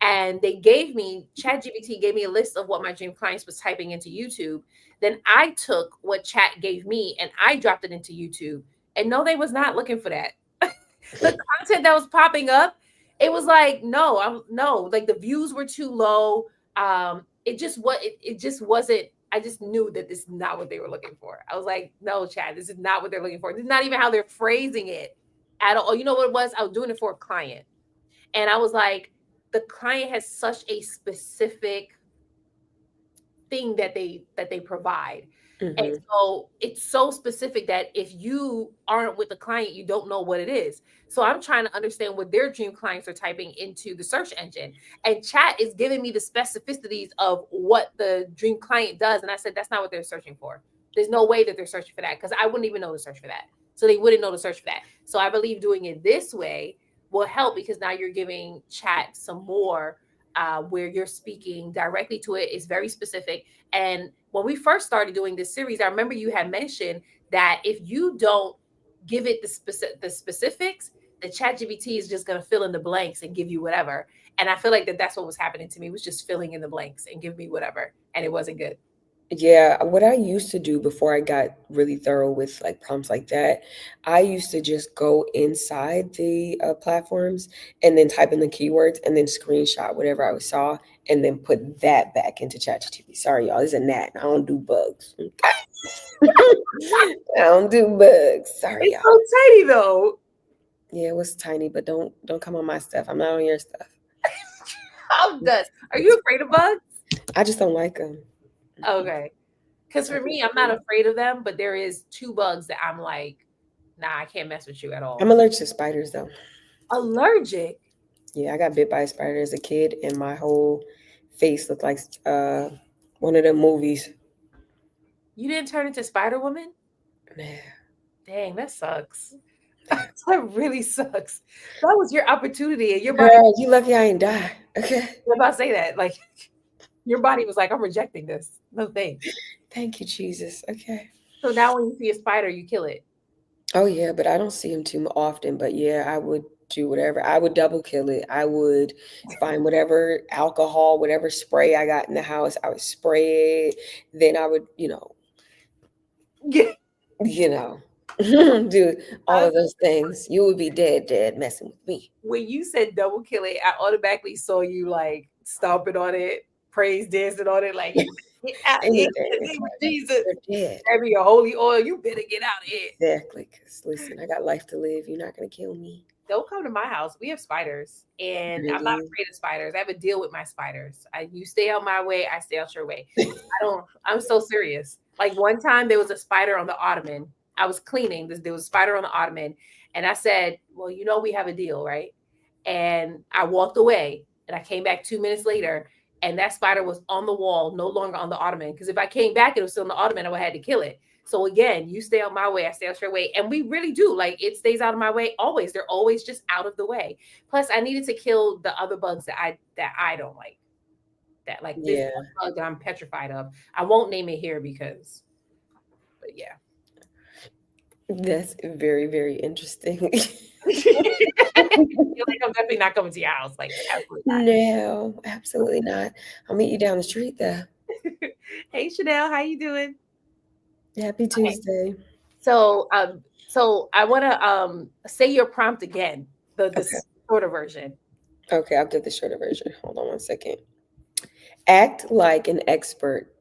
And they gave me, ChatGPT gave me a list of what my dream clients was typing into YouTube. Then I took what chat gave me and I dropped it into YouTube. And no, they was not looking for that. The content that was popping up, it was like, no, I'm no, like the views were too low. It just wasn't. I just knew that this is not what they were looking for. I was like, no, Chad, this is not what they're looking for. This is not even how they're phrasing it at all. You know what it was? I was doing it for a client. And I was like, the client has such a specific thing that they provide. And Hmm. so it's so specific that if you aren't with the client, you don't know what it is. So I'm trying to understand what their dream clients are typing into the search engine. And chat is giving me the specificities of what the dream client does. And I said, that's not what they're searching for. There's no way that they're searching for that because I wouldn't even know to search for that. So they wouldn't know to search for that. So I believe doing it this way will help because now you're giving chat some more where you're speaking directly to it. It's very specific. And when we first started doing this series, I remember you had mentioned that if you don't give it the specifics, the ChatGPT is just going to fill in the blanks and give you whatever. And I feel like that's what was happening to me. It was just filling in the blanks and give me whatever, and it wasn't good. Yeah, what I used to do before I got really thorough with like prompts like that, I used to just go inside the platforms and then type in the keywords and then screenshot whatever I saw and then put that back into ChatGPT. Sorry, y'all, it's a gnat. I don't do bugs. Okay? I don't do bugs. Sorry, It's y'all. so tiny though. Yeah, it was tiny, but don't come on my stuff. I'm not on your stuff. How does? Are you It's, afraid of bugs? I just don't like them. Okay. Because I for just me, I'm not afraid of them, but there is two bugs that I'm like, nah, I can't mess with you at I'm all. allergic to spiders though. Allergic. Yeah, I got bit by a spider as a kid, and my whole face looked like one of them movies. You didn't turn into Spider Woman? Man, Dang, that sucks. That really sucks. That was your opportunity, and your body. girl, you lucky I ain't die. Okay, I'm about to say that. Like your body was like, I'm rejecting this. No thanks. thank you, Jesus. Okay. So now when you see a spider, you kill it. Oh yeah, but I don't see him too often. But yeah, I would do whatever. I would double kill it. I would find whatever alcohol, whatever spray I got in the house. I would spray it. Then I would, Yeah. you know, do all of those things. You would be dead, dead, messing with me. When you said double kill it, I automatically saw you like stomping on it, praise dancing on it, like you get out of here in Anything. the It's name of like Jesus. you're dead. Grab your holy oil. You better get out of here. Exactly. Because listen, I got life to live. You're not gonna kill me. Don't come to my house. We have spiders, and I'm not Really? afraid of spiders. I have a deal with my spiders. You stay out my way, I stay out your way. I don't. I'm so serious. Like one time, there was a spider on the ottoman. I was cleaning. There was a spider on the ottoman, and I said, "Well, you know we have a deal, right?" And I walked away, and I came back 2 minutes later, and that spider was on the wall, no longer on the ottoman. Because if I came back, it was still on the ottoman. I would have had to kill it. So again, you stay out my way, I stay out your way. And we really do. Like it stays out of my way always. They're always just out of the way. Plus, I needed to kill the other bugs that I don't like. That like this Yeah, one bug that I'm petrified of. I won't name it here because, but yeah. that's very, very interesting. You're like, I'm definitely not coming to your house. Like, absolutely No, absolutely not. I'll meet you down the street though. not. Hey Chanel, how you doing? Happy Okay. Tuesday. So I wanna say your prompt again, the Okay. shorter version. Okay, I'll get the shorter version. Hold on one second. Act like an expert.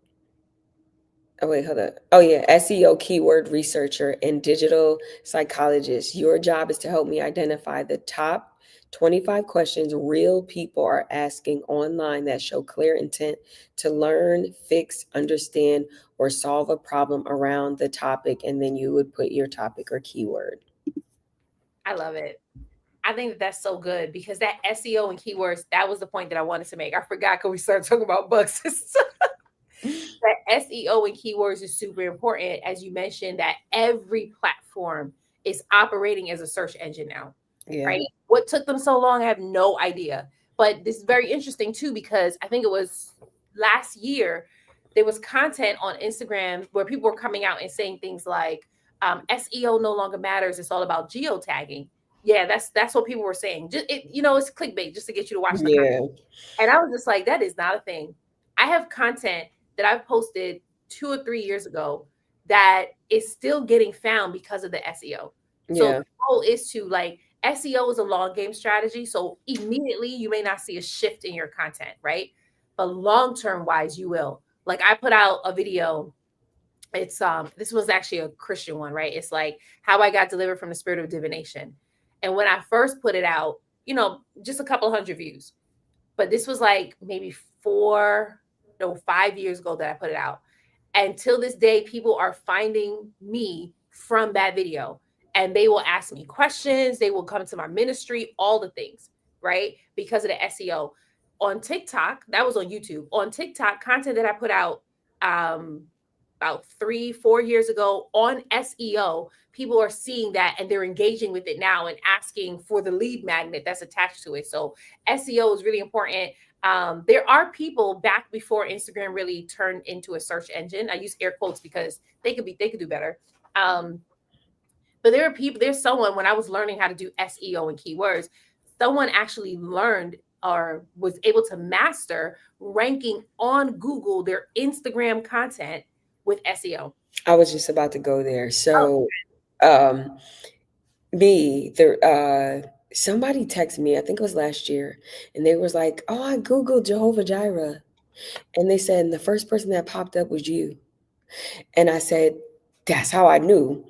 Oh, wait, hold up. Oh, yeah. SEO keyword researcher and digital psychologist. Your job is to help me identify the top 25 questions real people are asking online that show clear intent to learn, fix, understand, or solve a problem around the topic. And then you would put your topic or keyword. I love it. I think that that's so good because that SEO and keywords, that was the point that I wanted to make. I forgot because we started talking about bugs. That SEO and keywords is super important. As you mentioned, that every platform is operating as a search engine now, Yeah. right? What took them so long, I have no idea. But this is very interesting too, because I think it was last year, there was content on Instagram where people were coming out and saying things like, SEO no longer matters. It's all about geotagging. Yeah, that's what people were saying. Just it's clickbait just to get you to watch the content. Yeah. And I was just like, that is not a thing. I have content that I've posted 2 or 3 years ago that is still getting found because of the SEO. So Yeah. the goal is to like SEO is a long game strategy. So immediately you may not see a shift in your content, right? But long term wise, you will. Like I put out a video. It's this was actually a Christian one, right? It's like how I got delivered from the spirit of divination. And when I first put it out, just a couple hundred views, but this was like maybe 5 years ago that I put it out. And till this day, people are finding me from that video and they will ask me questions. They will come to my ministry, all the things, right? Because of the SEO. On TikTok, that was on YouTube. On TikTok, content that I put out um, about 3, 4 years ago on SEO, people are seeing that and they're engaging with it now and asking for the lead magnet that's attached to it. So SEO is really important. There are people back before Instagram really turned into a search engine. I use air quotes because they could do better. Um, but there are people, there's someone when I was learning how to do SEO and keywords, someone actually learned or was able to master ranking on Google their Instagram content with SEO. I was just about to go there. Oh, So, um, me, somebody texted me, I think it was last year, and they was like, "Oh, I Googled Jehovah Jireh." And they said, and the first person that popped up was you. And I said, that's how I knew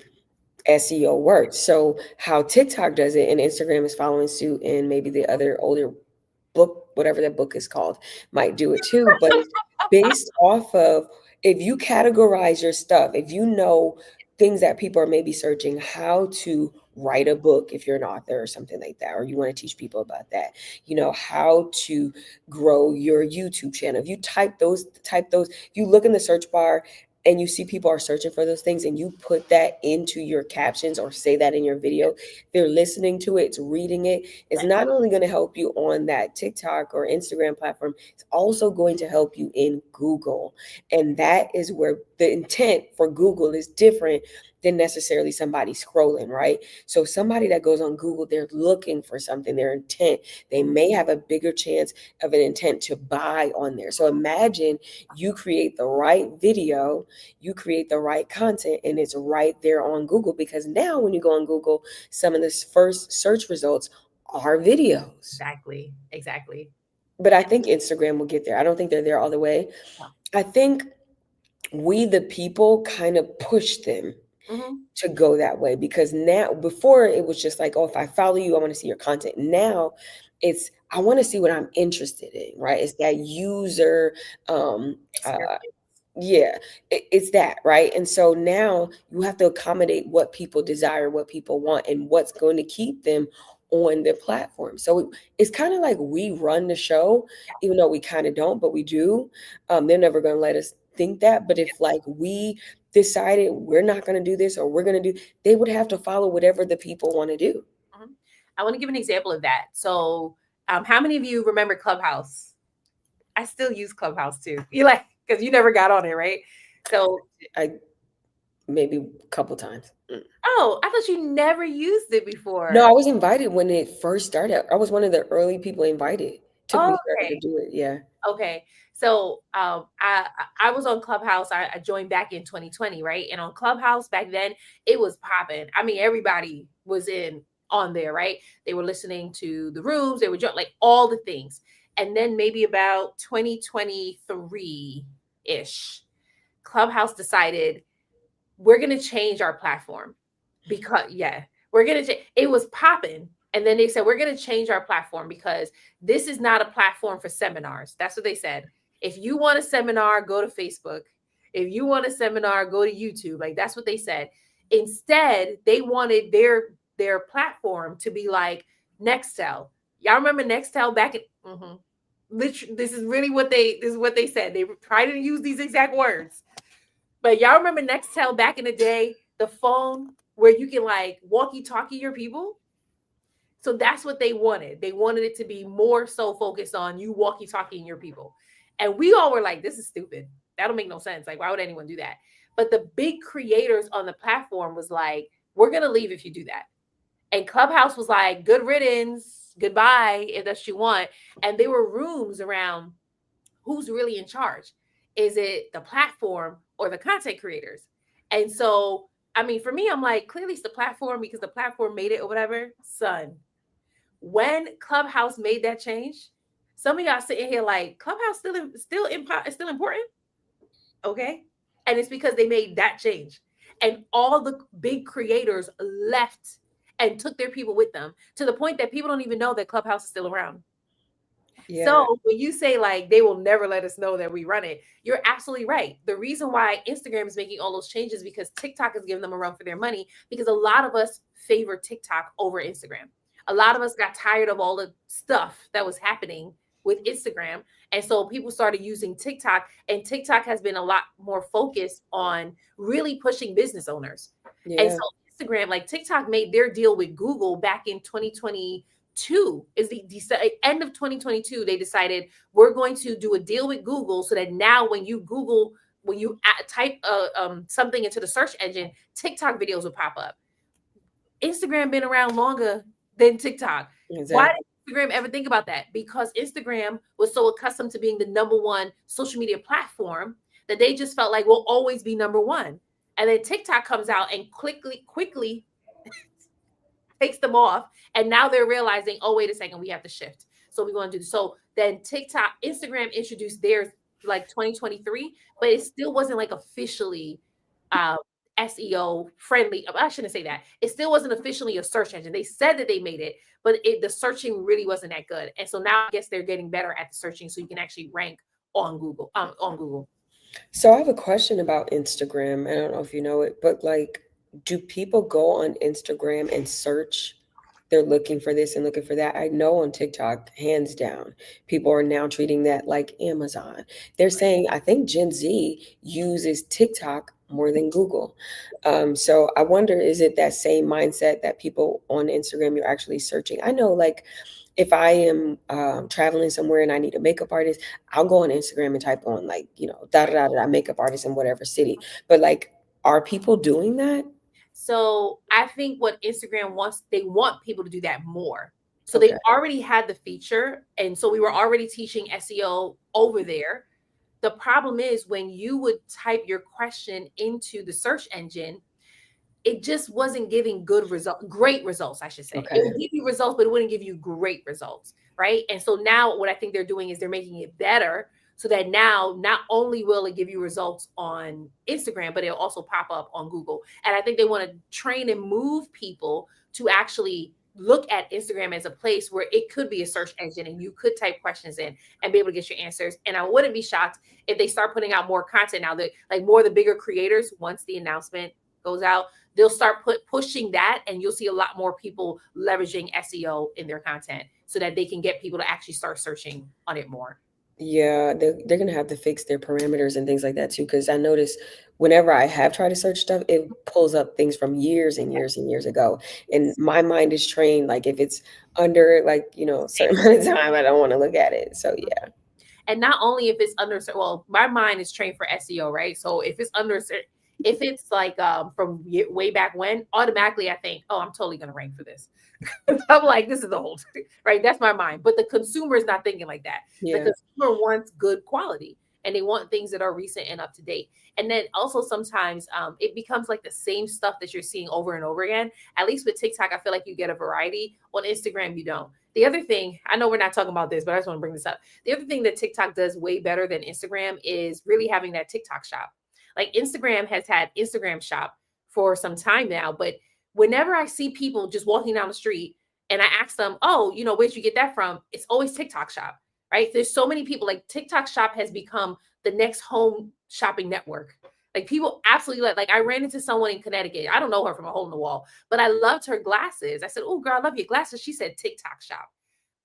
SEO worked. So how TikTok does it and Instagram is following suit, and maybe the other older book, whatever that book is called, might do it too. But it's based off of, if you categorize your stuff, if you know things that people are maybe searching, how to write a book if you're an author or something like that, or you want to teach people about that, how to grow your YouTube channel. If you type those, you look in the search bar and you see people are searching for those things and you put that into your captions or say that in your video, they're listening to it, it's reading it. It's not only going to help you on that TikTok or Instagram platform, it's also going to help you in Google. And that is where the intent for Google is different than necessarily somebody scrolling, right? So somebody that goes on Google, they're looking for something, their intent, they may have a bigger chance of an intent to buy on there. So imagine you create the right video, you create the right content, and it's right there on Google, because now when you go on Google, some of the first search results are videos. exactly, exactly. But I think Instagram will get there. I don't think they're there all the way. I think we, the people, kind of push them Mm-hmm. to go that way, because now, before it was just like, oh, if I follow you, I want to see your content. Now it's, I want to see what I'm interested in, right? It's that user Experience. yeah, it's that, right? And so now you have to accommodate what people desire, what people want, and what's going to keep them on the platform. So it's kind of like we run the show, even though we kind of don't, but we do. They're never going to let us think that. But if like we decided we're not going to do this or we're going to do, they would have to follow whatever the people want to do. Mhm. I want to give an example of that. So, how many of you remember Clubhouse? I still use Clubhouse too. You like, because you never got on it, right? So, I maybe a couple times. oh, I thought you never used it No, before. I was invited when it first started. I was one of the early people invited. Took me Oh, forever to okay. do it. Yeah. Okay. So I was on Clubhouse. I joined back in 2020, right? And on Clubhouse back then, it was popping. I mean, everybody was in on there, right? They were listening to the rooms, they were like all the things. And then maybe about 2023-ish, Clubhouse decided we're going to change our platform because yeah, we're going to it was popping, and then they said we're going to change our platform because this is not a platform for seminars. That's what they said. If you want a seminar, go to Facebook. If you want a seminar, go to YouTube. Like that's what they said. Instead, they wanted their platform to be like Nextel. Y'all remember Nextel back in literally, this is what they said. They tried to use these exact words. But y'all remember Nextel back in the day, the phone where you can like walkie-talkie your people? So that's what they wanted. They wanted it to be more so focused on you walkie-talkieing your people. And we all were like, this is stupid. That'll make no sense. Like, why would anyone do that? But the big creators on the platform was like, we're gonna leave if you do that. And Clubhouse was like, good riddance, goodbye, if that's what you want. And there were rooms around who's really in charge. Is it the platform or the content creators? And so, I mean, for me, I'm like, clearly it's the platform because the platform made it or whatever. Son, when Clubhouse made that change, some of y'all sitting here like, Clubhouse still important, okay? And it's because they made that change, and all the big creators left and took their people with them to the point that people don't even know that Clubhouse is still around. Yeah. So when you say like they will never let us know that we run it, you're absolutely right. The reason why Instagram is making all those changes because TikTok is giving them a run for their money because a lot of us favor TikTok over Instagram. A lot of us got tired of all the stuff that was happening with Instagram. And so people started using TikTok, and TikTok has been a lot more focused on really pushing business owners. And so Yeah. Instagram, like TikTok made their deal with Google back in 2022 is the end of 2022. They decided we're going to do a deal with Google so that now when you Google, when you type something into the search engine, TikTok videos will pop up. Instagram been around longer than TikTok. Why Exactly. did Instagram ever think about that? Because Instagram was so accustomed to being the number one social media platform that they just felt like we'll always be number one. And then TikTok comes out and quickly takes them off. And now they're realizing, oh, wait a second, we have to shift. So we want to do so. Then Instagram introduced theirs like 2023, but it still wasn't like officially uh, SEO friendly. I shouldn't say that. It still wasn't officially a search engine. They said that they made it, but the searching really wasn't that good. And so now I guess they're getting better at the searching, so you can actually rank on Google. On Google. So I have a question about Instagram. I don't know if you know it, but like, do people go on Instagram and search? They're looking for this and looking for that. I know on TikTok, hands down, people are now treating that like Amazon. They're saying, I think Gen Z uses TikTok more than Google. So I wonder, is it that same mindset that people on Instagram, you're actually searching? I know, like, if I am traveling somewhere and I need a makeup artist, I'll go on Instagram and type on like, da da da da makeup artist in whatever city. But like, are people doing that? So I think what Instagram wants, they want people to do that more. So they Okay. already had the feature. And so we were already teaching SEO over there. The problem is when you would type your question into the search engine, it just wasn't giving great results, I should say. It Okay. would give you results, but it wouldn't give you great results, right? And so now what I think they're doing is they're making it better so that now not only will it give you results on Instagram, but it'll also pop up on Google. And I think they want to train and move people to actually look at Instagram as a place where it could be a search engine and you could type questions in and be able to get your answers. And I wouldn't be shocked if they start putting out more content now that like more of the bigger creators, once the announcement goes out, they'll start pushing that, and you'll see a lot more people leveraging SEO in their content so that they can get people to actually start searching on it more. Yeah, they're gonna have to fix their parameters and things like that too. Because I notice whenever I have tried to search stuff, it pulls up things from years and years and years ago. And Yes. my mind is trained, like if it's under like, a certain amount of time, I don't want to look at it. So yeah. And not only if it's under, well, my mind is trained for SEO, right? So if it's under, if it's like from way back when, automatically I think, oh, I'm totally gonna rank for this. I'm like, this is old, right? That's my mind. But the consumer is not thinking like that. The Yeah. consumer wants good quality and they want things that are recent and up to date. And then also sometimes it becomes like the same stuff that you're seeing over and over again. At least with TikTok, I feel like you get a variety. On Instagram, you don't. The other thing, I know we're not talking about this, but I just want to bring this up. The other thing that TikTok does way better than Instagram is really having that TikTok shop. Like Instagram has had Instagram shop for some time now, but whenever I see people just walking down the street and I ask them, oh, where'd you get that from? It's always TikTok shop, right? There's so many people like TikTok shop has become the next home shopping network. Like people absolutely like I ran into someone in Connecticut. I don't know her from a hole in the wall, but I loved her glasses. I said, oh, girl, I love your glasses. She said TikTok shop.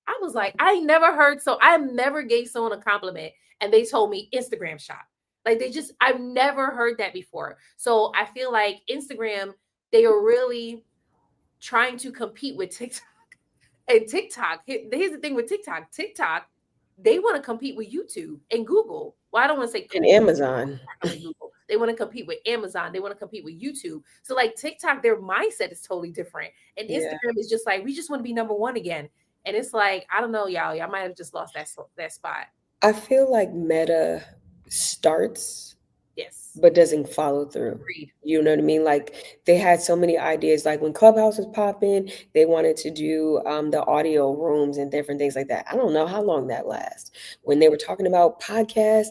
I was like, I never heard. So I never gave someone a compliment and they told me Instagram shop. Like I've never heard that before. So I feel like Instagram, they are really trying to compete with TikTok. And TikTok, here's the thing with TikTok. TikTok, they want to compete with YouTube and Google. Well, I don't want to say And compete Amazon. with Google. They want to compete with Amazon. They want to compete with YouTube. So like TikTok, their mindset is totally different. And Yeah. Instagram is just like, we just want to be number one again. And it's like, I don't know, y'all. Y'all might have just lost that spot. I feel like Meta starts Yes. but doesn't follow through. Agreed. You know what I mean? Like they had so many ideas. Like when Clubhouse was popping, they wanted to do the audio rooms and different things like that. I don't know how long that lasts. When they were talking about podcasts,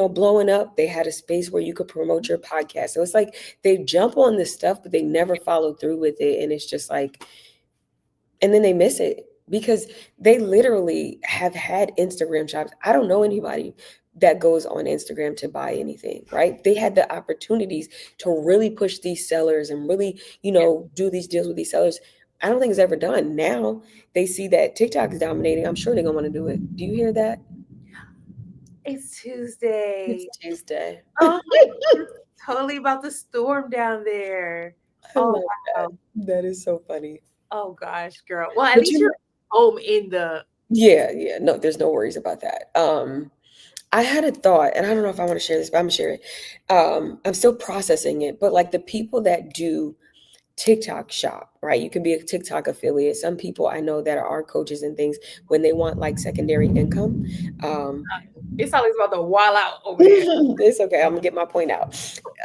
blowing up, they had a space where you could promote your podcast. So it's like they jump on this stuff, but they never follow through with it. And it's just like, and then they miss it because they literally have had Instagram shops. I don't know anybody that goes on Instagram to buy anything, right? They had the opportunities to really push these sellers and really, do these deals with these sellers. I don't think it's ever done. Now they see that TikTok is dominating. I'm sure they're gonna want to do it. Do you hear that? It's It's Tuesday. Tuesday. Oh my God. It's totally about the storm down there. I Oh love that. wow. That is so funny. Oh gosh, girl. Well, at But least you're home in the yeah, yeah. No, there's no worries about that. I had a thought, and I don't know if I want to share this, but I'm gonna share it. I'm still processing it, but like the people that do TikTok shop, right? You can be a TikTok affiliate. Some people I know that are coaches and things when they want like secondary income. Um, it's always about the wall out over here. it's okay. I'm gonna get my point out.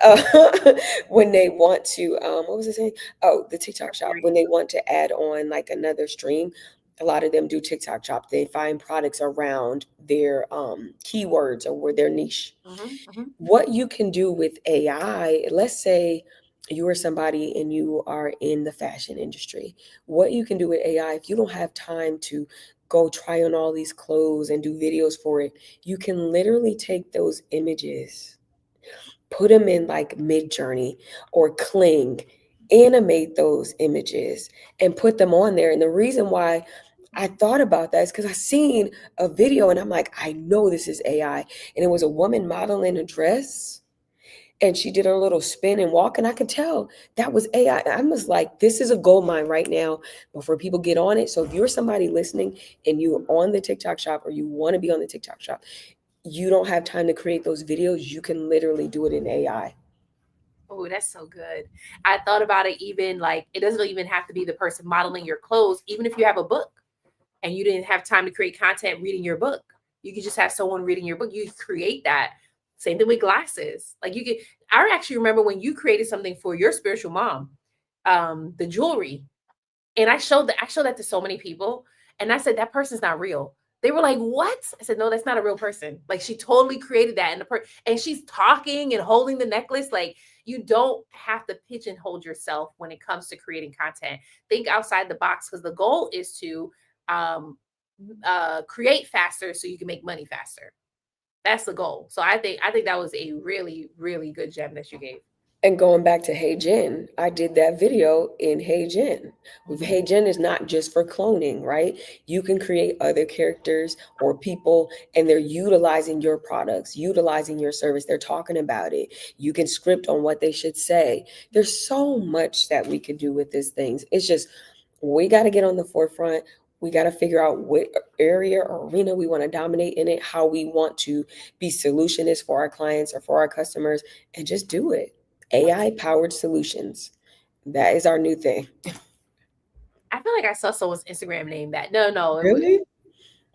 Uh, when they want to, what was I saying? Oh, the TikTok shop. When they want to add on like another stream, a lot of them do TikTok shop. They find products around their keywords or where their niche. Mhm, mhm. What you can do with AI, let's say you are somebody and you are in the fashion industry. What you can do with AI, if you don't have time to go try on all these clothes and do videos for it, you can literally take those images, put them in like Midjourney or Kling, animate those images and put them on there. And the reason why I thought about that is because I seen a video and I'm like, I know this is AI. And it was a woman modeling a dress and she did her little spin and walk. And I could tell that was AI. I was like, this is a gold mine right now before people get on it. So if you're somebody listening and you're on the TikTok shop or you want to be on the TikTok shop, you don't have time to create those videos, you can literally do it in AI. Oh, that's so good. I thought about it even like it doesn't even have to be the person modeling your clothes, even if you have a book and you didn't have time to create content reading your book. You could just have someone reading your book. You create that. Same thing with glasses. Like you could I actually remember when you created something for your spiritual mom, the jewelry. And I showed that to so many people. And I said, that person's not real. They were like, what? I said, no, that's not a real person. Like she totally created that. And she's talking and holding the necklace. Like you don't have to pigeonhole yourself when it comes to creating content. Think outside the box because the goal is to um, create faster so you can make money faster. That's the goal. So I think that was a really, really good gem that you gave. And going back to Hey Jen, I did that video in Hey Jen. With Hey Jen is not just for cloning, right? You can create other characters or people, and they're utilizing your products, utilizing your service. They're talking about it. You can script on what they should say. There's so much that we could do with these things. It's just we got to get on the forefront. We got to figure out what area or arena we want to dominate in it, how we want to be solutionists for our clients or for our customers, and just do it. AI powered solutions. That is our new thing. I feel like I saw someone's Instagram name that. No, no, it was Really?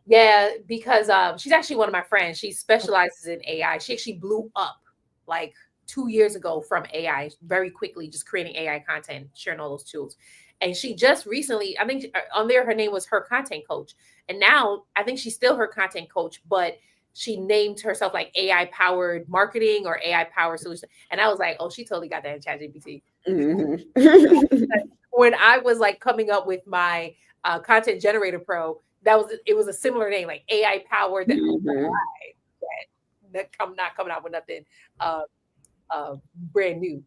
yeah, because she's actually one of my friends. She specializes in AI. She actually blew up like 2 years ago from AI very quickly, just creating AI content, sharing all those tools. And she just recently, I think on there, her name was her content coach. And now I think she's still her content coach, but she named herself like AI powered marketing or AI powered solution. And I was like, oh, she totally got that in ChatGPT. Mm-hmm. When I was like coming up with my content generator pro, it was a similar name, like AI powered. That Mm-hmm. not coming out with nothing uh, brand new.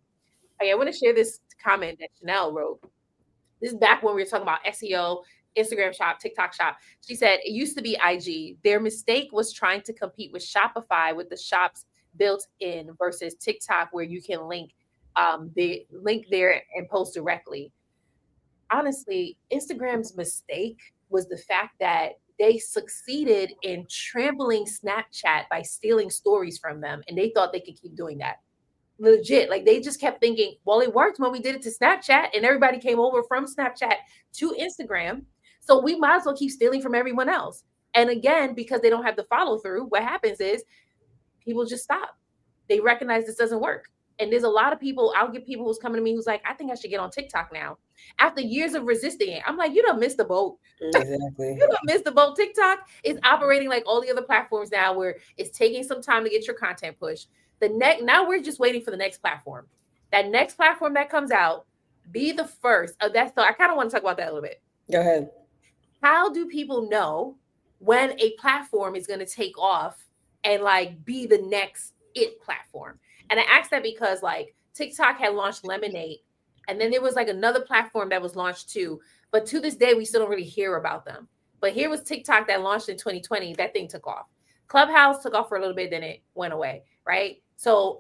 Okay, I want to share this comment that Chanel wrote. This is back when we were talking about SEO, Instagram shop, TikTok shop. She said it used to be IG. Their mistake was trying to compete with Shopify with the shops built in versus TikTok, where you can link the link there and post directly. Honestly, Instagram's mistake was the fact that they succeeded in trampling Snapchat by stealing stories from them, and they thought they could keep doing that. Legit, like they just kept thinking, well, it worked when we did it to Snapchat, and everybody came over from Snapchat to Instagram. So we might as well keep stealing from everyone else. And again, because they don't have the follow through, what happens is people just stop. They recognize this doesn't work. And there's a lot of people, I'll get people who's coming to me who's like, I think I should get on TikTok now. After years of resisting it, I'm like, you don't miss the boat. Exactly. You don't miss the boat. TikTok is operating like all the other platforms now, where it's taking some time to get your content pushed. The next Now we're just waiting for the next platform. That next platform that comes out, be the first. That's I kind of want to talk about that a little bit. Go ahead. How do people know when a platform is going to take off and like be the next it platform? And I asked that because like TikTok had launched Lemonade, and then there was like another platform that was launched too, but to this day we still don't really hear about them. But here was TikTok that launched in 2020. That thing took off. Clubhouse took off for a little bit, then it went away, right? So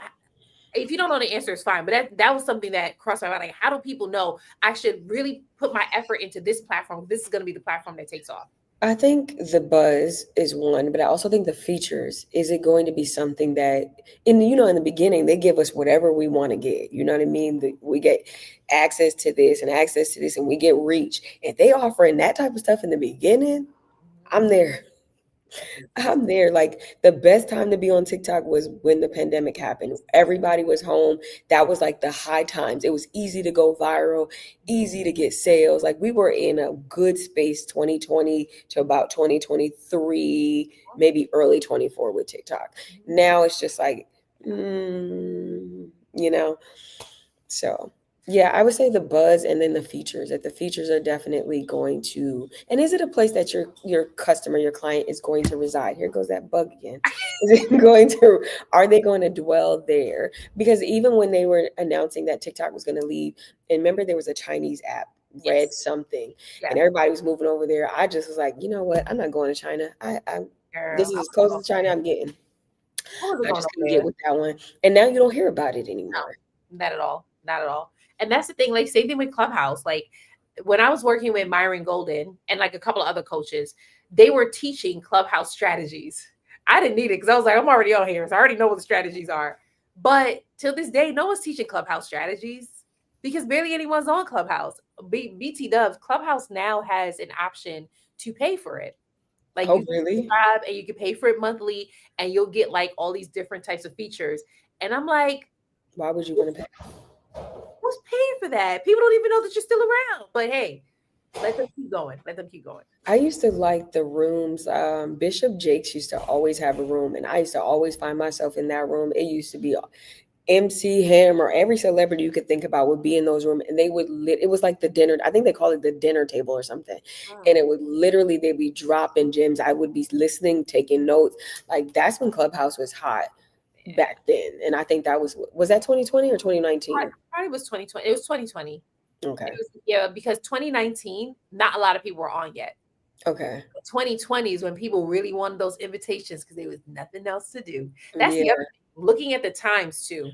if you don't know the answer, it's fine. But that was something that crossed my mind. Like, how do people know I should really put my effort into this platform? This is going to be the platform that takes off. I think the buzz is one, but I also think the features, is it going to be something that in the beginning they give us whatever we want to get. You know what I mean? We get access to this and access to this and we get reach. If they offering that type of stuff in the beginning, I'm there. I'm there. Like the best time to be on TikTok was when the pandemic happened. Everybody was home. That was like the high times. It was easy to go viral, easy to get sales. Like we were in a good space 2020 to about 2023, maybe early 24 with TikTok. Now it's just like, you know, so yeah, I would say the buzz and then the features. That the features are definitely going to. And is it a place that your customer, your client is going to reside? Here goes that bug again. Is it going to? Are they going to dwell there? Because even when they were announcing that TikTok was going to leave, and remember there was a Chinese app, Red Yes. something, Yeah. and everybody was moving over there. I just was like, you know what? I'm not going to China. I this Girl, is as close to China I'm getting. I wasn't I going just over couldn't get there. with that one. And now you don't hear about it No, anymore. not at all. Not at all. And that's the thing. Like, same thing with Clubhouse. Like, when I was working with Myron Golden and like a couple of other coaches, they were teaching Clubhouse strategies. I didn't need it because I was like, I'm already on here, so I already know what the strategies are. But till this day, no one's teaching Clubhouse strategies because barely anyone's on Clubhouse. BT Dubs, Clubhouse now has an option to pay for it. Like you Oh, can really? subscribe and you can pay for it monthly, and you'll get like all these different types of features. And I'm like, Why would you want to pay? who's paying for that? People don't even know that you're still around. But hey, let them keep going. Let them keep going. I used to like the rooms. Bishop Jakes used to always have a room, and I used to always find myself in that room. It used to be MC Hammer, every celebrity you could think about would be in those rooms, and they would it was like the dinner. I think they call it the dinner table or something, and it would literally they'd be dropping gems. I would be listening, taking notes. Like that's when Clubhouse was hot. back then. And I think that was that 2020 or 2019? Probably was 2020. It was 2020. It Okay. was, yeah, because 2019, not a lot of people were on yet. Okay. 2020 is when people really wanted those invitations because there was nothing else to do. That's the other Yeah. thing. Looking at the times too,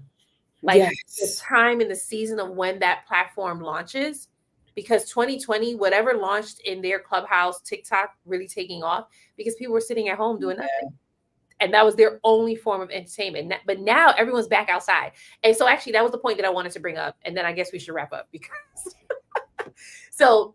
like the Yes. time and the season of when that platform launches. Because 2020, whatever launched in their Clubhouse, TikTok really taking off because people were sitting at home doing nothing. Yeah. And that was their only form of entertainment. But now everyone's back outside. And so actually that was the point that I wanted to bring up. And then I guess we should wrap up because so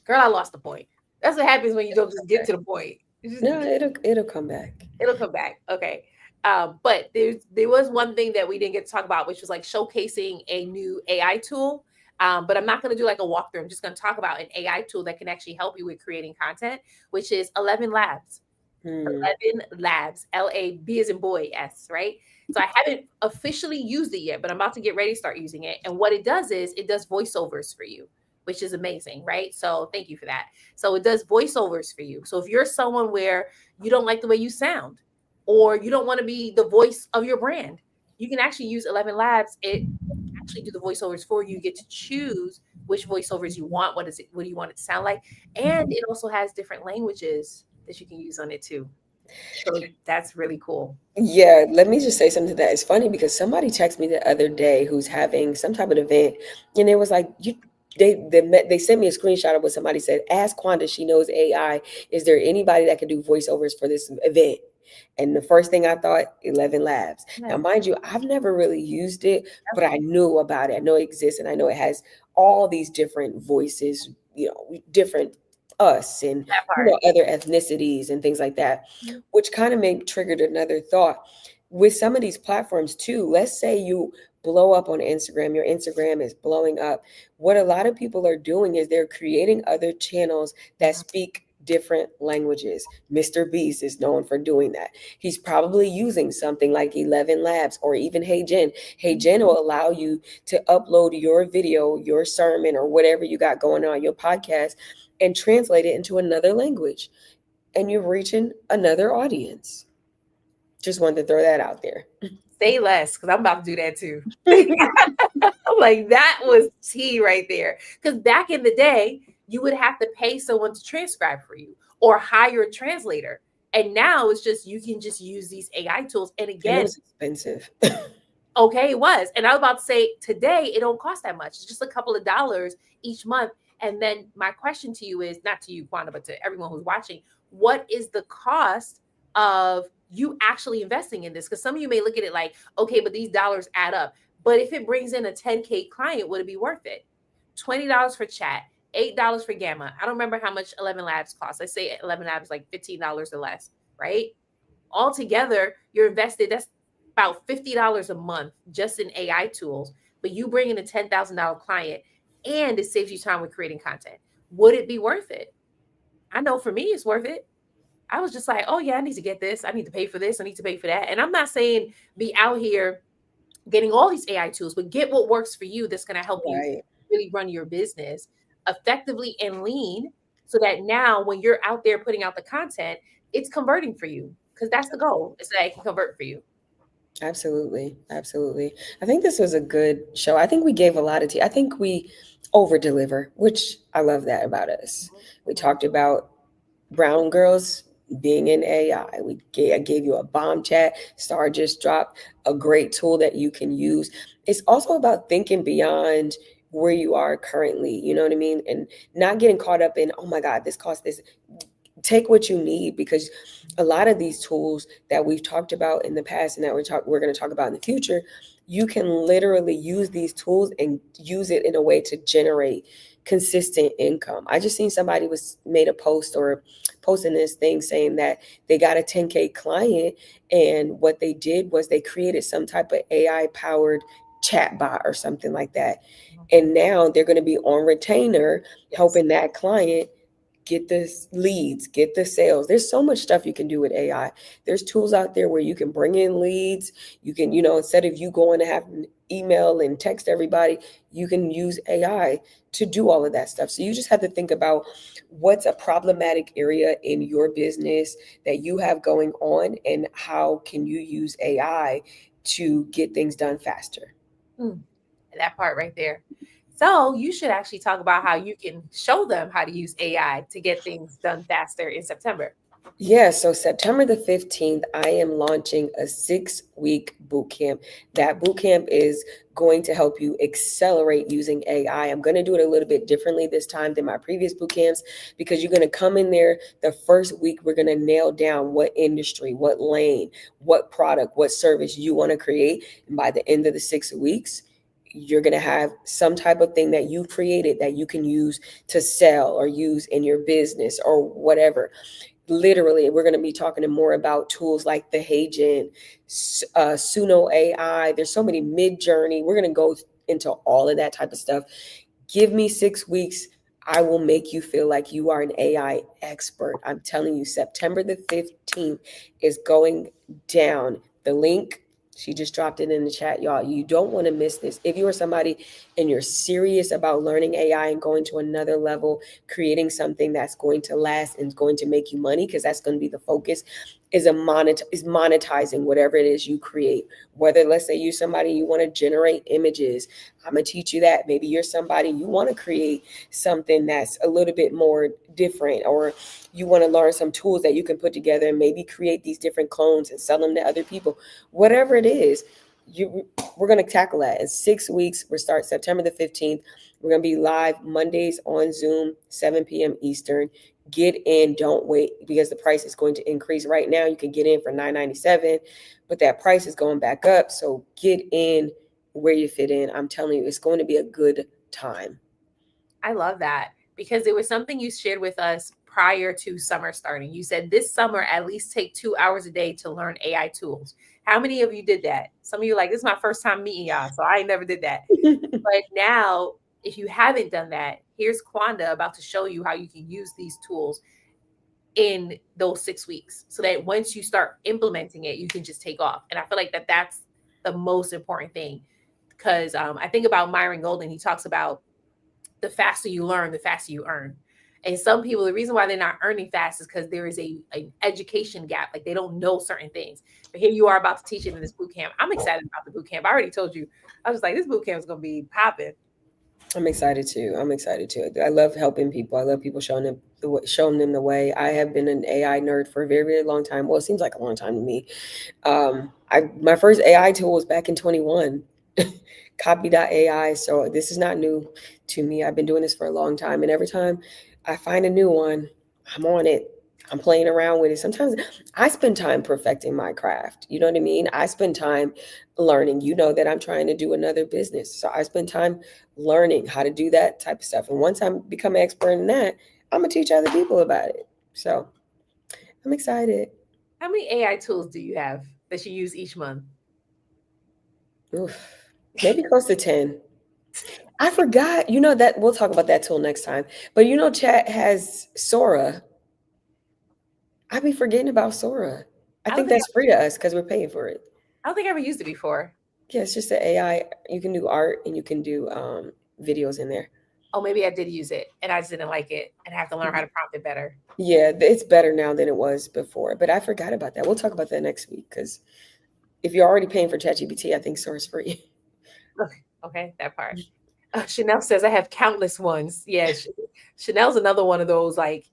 girl, I lost the point. That's what happens when you don't just get Okay. to the point. No, it'll come back. It'll come back. Okay. But there was one thing that we didn't get to talk about, which was like showcasing a new AI tool. But I'm not going to do like a walkthrough. I'm just going to talk about an AI tool that can actually help you with creating content, which is 11 Labs. Hmm. 11 Labs, LAB as in boy, S, right? So I haven't officially used it yet, but I'm about to get ready to start using it. And what it does is it does voiceovers for you, which is amazing, right? So thank you for that. So it does voiceovers for you. So if you're someone where you don't like the way you sound or you don't want to be the voice of your brand, you can actually use 11 Labs. It actually do the voiceovers for you. You get to choose which voiceovers you want. What do you want it to sound like? And it also has different languages that you can use on it too. So that's really cool. Yeah, let me just say something that is funny because somebody texted me the other day who's having some type of event, and it was like they sent me a screenshot of what somebody said. Ask Quonda, she knows AI. Is there anybody that can do voiceovers for this event? And the first thing I thought, 11 Labs. Now, Yeah, mind you, I've never really used it, but that's I knew about it. I know it exists, and I know it has all these different voices, different us and that part. other ethnicities and things like that, Mhm. which kind of made triggered another thought with some of these platforms too. Let's say you blow up on Instagram, your Instagram is blowing up. What a lot of people are doing is they're creating other channels that Yeah. speak different languages. Mr. Beast is known for doing that. He's probably using something like 11 Labs or even Hey Jen. Hey Mhm. Jen will allow you to upload your video, your sermon, or whatever you got going on, your podcast, and translate it into another language. And you're reaching another audience. Just wanted to throw that out there. Say less, because I'm about to do that too. Like that was tea right there. Because back in the day, you would have to pay someone to transcribe for you or hire a translator. And now it's just you can just use these AI tools. And And it again, was expensive. okay, it was. And I was about to say today it don't cost that much. It's just a couple of dollars each month. And then my question to you is not to you, Quanda, but to everyone who's watching, what is the cost of you actually investing in this? Because some of you may look at it like, okay, but these dollars add up. But if it brings in a 10K client, would it be worth it? $20 for chat, $8 for gamma. I don't remember how much 11 labs cost. I say 11 labs like $15 or less, right? Altogether, you're invested. That's about $50 a month just in AI tools. But you bring in a $10,000 client and it saves you time with creating content. Would it be worth it? I know for me, it's worth it. I was just like, oh, yeah, I need to get this. I need to pay for this. I need to pay for that. And I'm not saying be out here getting all these AI tools, but get what works for you that's going to help you Right. really run your business effectively and lean so that now when you're out there putting out the content, it's converting for you because that's the goal is that it can convert for you. Absolutely. Absolutely. I think this was a good show. I think we gave a lot of tea. I think we over deliver, which I love that about us. We Mhm. talked about brown girls being in AI. I gave you a bomb chat. Star just dropped a great tool that you can use. It's also about thinking beyond where you are currently, you know what I mean? And not getting caught up in, oh my God, this cost this. Take what you need because a lot of these tools that we've talked about in the past and that we're going to talk about in the future, you can literally use these tools and use it in a way to generate consistent income. I just seen somebody was made a post or posting this thing saying that they got a 10K client, and what they did was they created some type of AI powered chat bot or something like that. And now they're going to be on retainer Yes. helping that client get the leads, get the sales. There's so much stuff you can do with AI. There's tools out there where you can bring in leads. You can, instead of you going to have an email and text everybody, you can use AI to do all of that stuff. So you just have to think about what's a problematic area in your business that you have going on, and how can you use AI to get things done faster. Mm, that part right there. So you should actually talk about how you can show them how to use AI to get things done faster in September. Yeah, so September the 15th, I am launching a 6-week boot camp. That boot camp is going to help you accelerate using AI. I'm going to do it a little bit differently this time than my previous boot camps, because you're going to come in there the first week. We're going to nail down what industry, what lane, what product, what service you want to create. And by the end of the 6 weeks, you're going to have some type of thing that you created that you can use to sell or use in your business or whatever. Literally, we're going to be talking more about tools like the Heygen, Suno AI. There's so many, Mid Journey. We're going to go into all of that type of stuff. Give me 6 weeks. I will make you feel like you are an AI expert. I'm telling you, September the 15th is going down. The link, she just dropped it in the chat, y'all. You don't want to miss this. If you are somebody and you're serious about learning AI and going to another level, creating something that's going to last and going to make you money, because that's going to be the focus, is monetizing whatever it is you create. Whether, let's say, you're somebody, you want to generate images, I'm gonna teach you that. Maybe you're somebody, you want to create something that's a little bit more different, or you want to learn some tools that you can put together and maybe create these different clones and sell them to other people. Whatever it is, we're going to tackle that in 6 weeks. We start September the 15th. We're going to be live Mondays on Zoom, 7 p.m. Eastern. Get in, don't wait, because the price is going to increase. Right now you can get in for $9.97, but that price is going back up. So get in where you fit in. I'm telling you, it's going to be a good time. I love that because it was something you shared with us prior to summer starting. You said this summer, at least take 2 hours a day to learn AI tools. How many of you did that? Some of you are like, this is my first time meeting y'all, so I never did that. But now, if you haven't done that, here's Quonda about to show you how you can use these tools in those 6 weeks so that once you start implementing it, you can just take off. And I feel like that's the most important thing because I think about Myron Golden. He talks about the faster you learn, the faster you earn. And some people, the reason why they're not earning fast is because there is an education gap. Like they don't know certain things. But here you are about to teach it in this boot camp. I'm excited about the boot camp. I already told you. I was like, this boot camp is going to be popping. I'm excited too. I'm excited too. I love helping people. I love people showing them the way. I have been an AI nerd for a very, very long time. Well, it seems like a long time to me. I my first AI tool was back in 21. Copy.ai. So this is not new to me. I've been doing this for a long time, and every time I find a new one, I'm on it. I'm playing around with it. Sometimes I spend time perfecting my craft. You know what I mean? I spend time learning. You know that I'm trying to do another business. So I spend time learning how to do that type of stuff. And once I become an expert in that, I'm going to teach other people about it. So I'm excited. How many AI tools do you have that you use each month? Oof. Maybe close to 10. I forgot. You know that we'll talk about that tool next time. But chat has Sora. I be forgetting about Sora. I I don't think think that's free to us because we're paying for it. I don't think I ever used it before. Yeah, it's just an AI. You can do art and you can do videos in there. Oh, maybe I did use it and I just didn't like it and I have to learn how to prompt it better. Yeah, it's better now than it was before. But I forgot about that. We'll talk about that next week, because if you're already paying for ChatGPT, I think Sora's free. Okay, okay, that part. Chanel says I have countless ones. Yeah, Chanel's another one of those like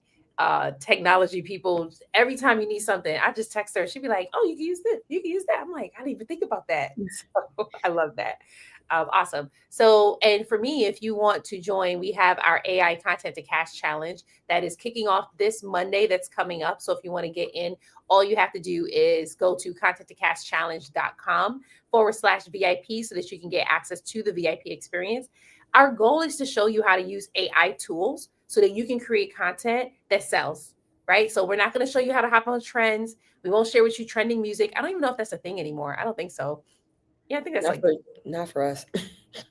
technology people. Every time you need something, I just text her. She'd be like, "Oh, you can use this. You can use that." I'm like, I didn't even think about that. So, I love that. Awesome. So, and for me, if you want to join, we have our AI Content to Cash Challenge that is kicking off this Monday. That's coming up. So, if you want to get in, all you have to do is go to contenttocashchallenge.com/VIP so that you can get access to the VIP experience. Our goal is to show you how to use AI tools so that you can create content that sells, right? So we're not going to show you how to hop on trends. We won't share with you trending music. I don't even know if that's a thing anymore. I don't think so. Yeah, I think that's Not like, for not for us.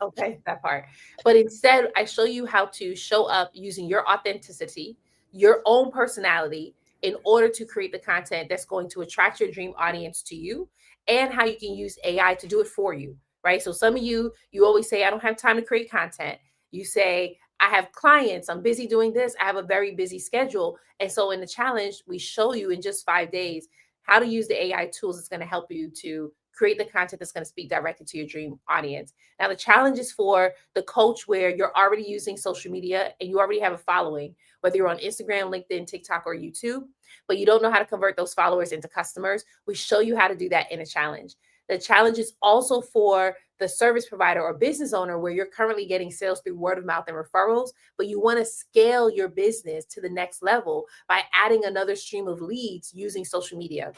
okay, that part. But instead, I show you how to show up using your authenticity your own personality in order to create the content that's going to attract your dream audience to you, and how you can use AI to do it for you, right? So some of you always say, I don't have time to create content. You say, I have clients, I'm busy doing this, I have a very busy schedule. And so in the challenge, we show you in just 5 days how to use the AI tools that's going to help you to create the content that's going to speak directly to your dream audience. Now, the challenge is for the coach where you're already using social media and you already have a following, whether you're on Instagram, LinkedIn, TikTok, or YouTube, but you don't know how to convert those followers into customers. We show you how to do that in a challenge. The challenge is also for the service provider or business owner where you're currently getting sales through word of mouth and referrals, but you want to scale your business to the next level by adding another stream of leads using social media.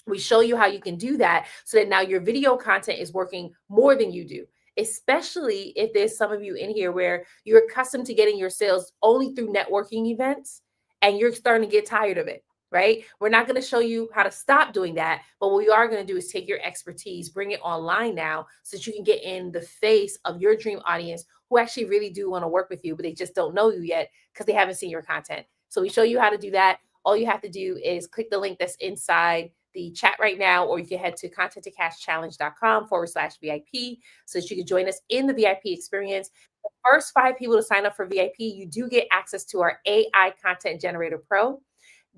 We show you how you can do that so that now your video content is working more than you do, especially if there's some of you in here where you're accustomed to getting your sales only through networking events and you're starting to get tired of it, right? We're not going to show you how to stop doing that, but what we are going to do is take your expertise, bring it online now so that you can get in the face of your dream audience who actually really do want to work with you, but they just don't know you yet because they haven't seen your content. So we show you how to do that. All you have to do is click the link that's inside the chat right now, or you can head to content2cashchallenge.com/VIP so that you can join us in the VIP experience. The first 5 people to sign up for VIP, you do get access to our AI Content Generator Pro.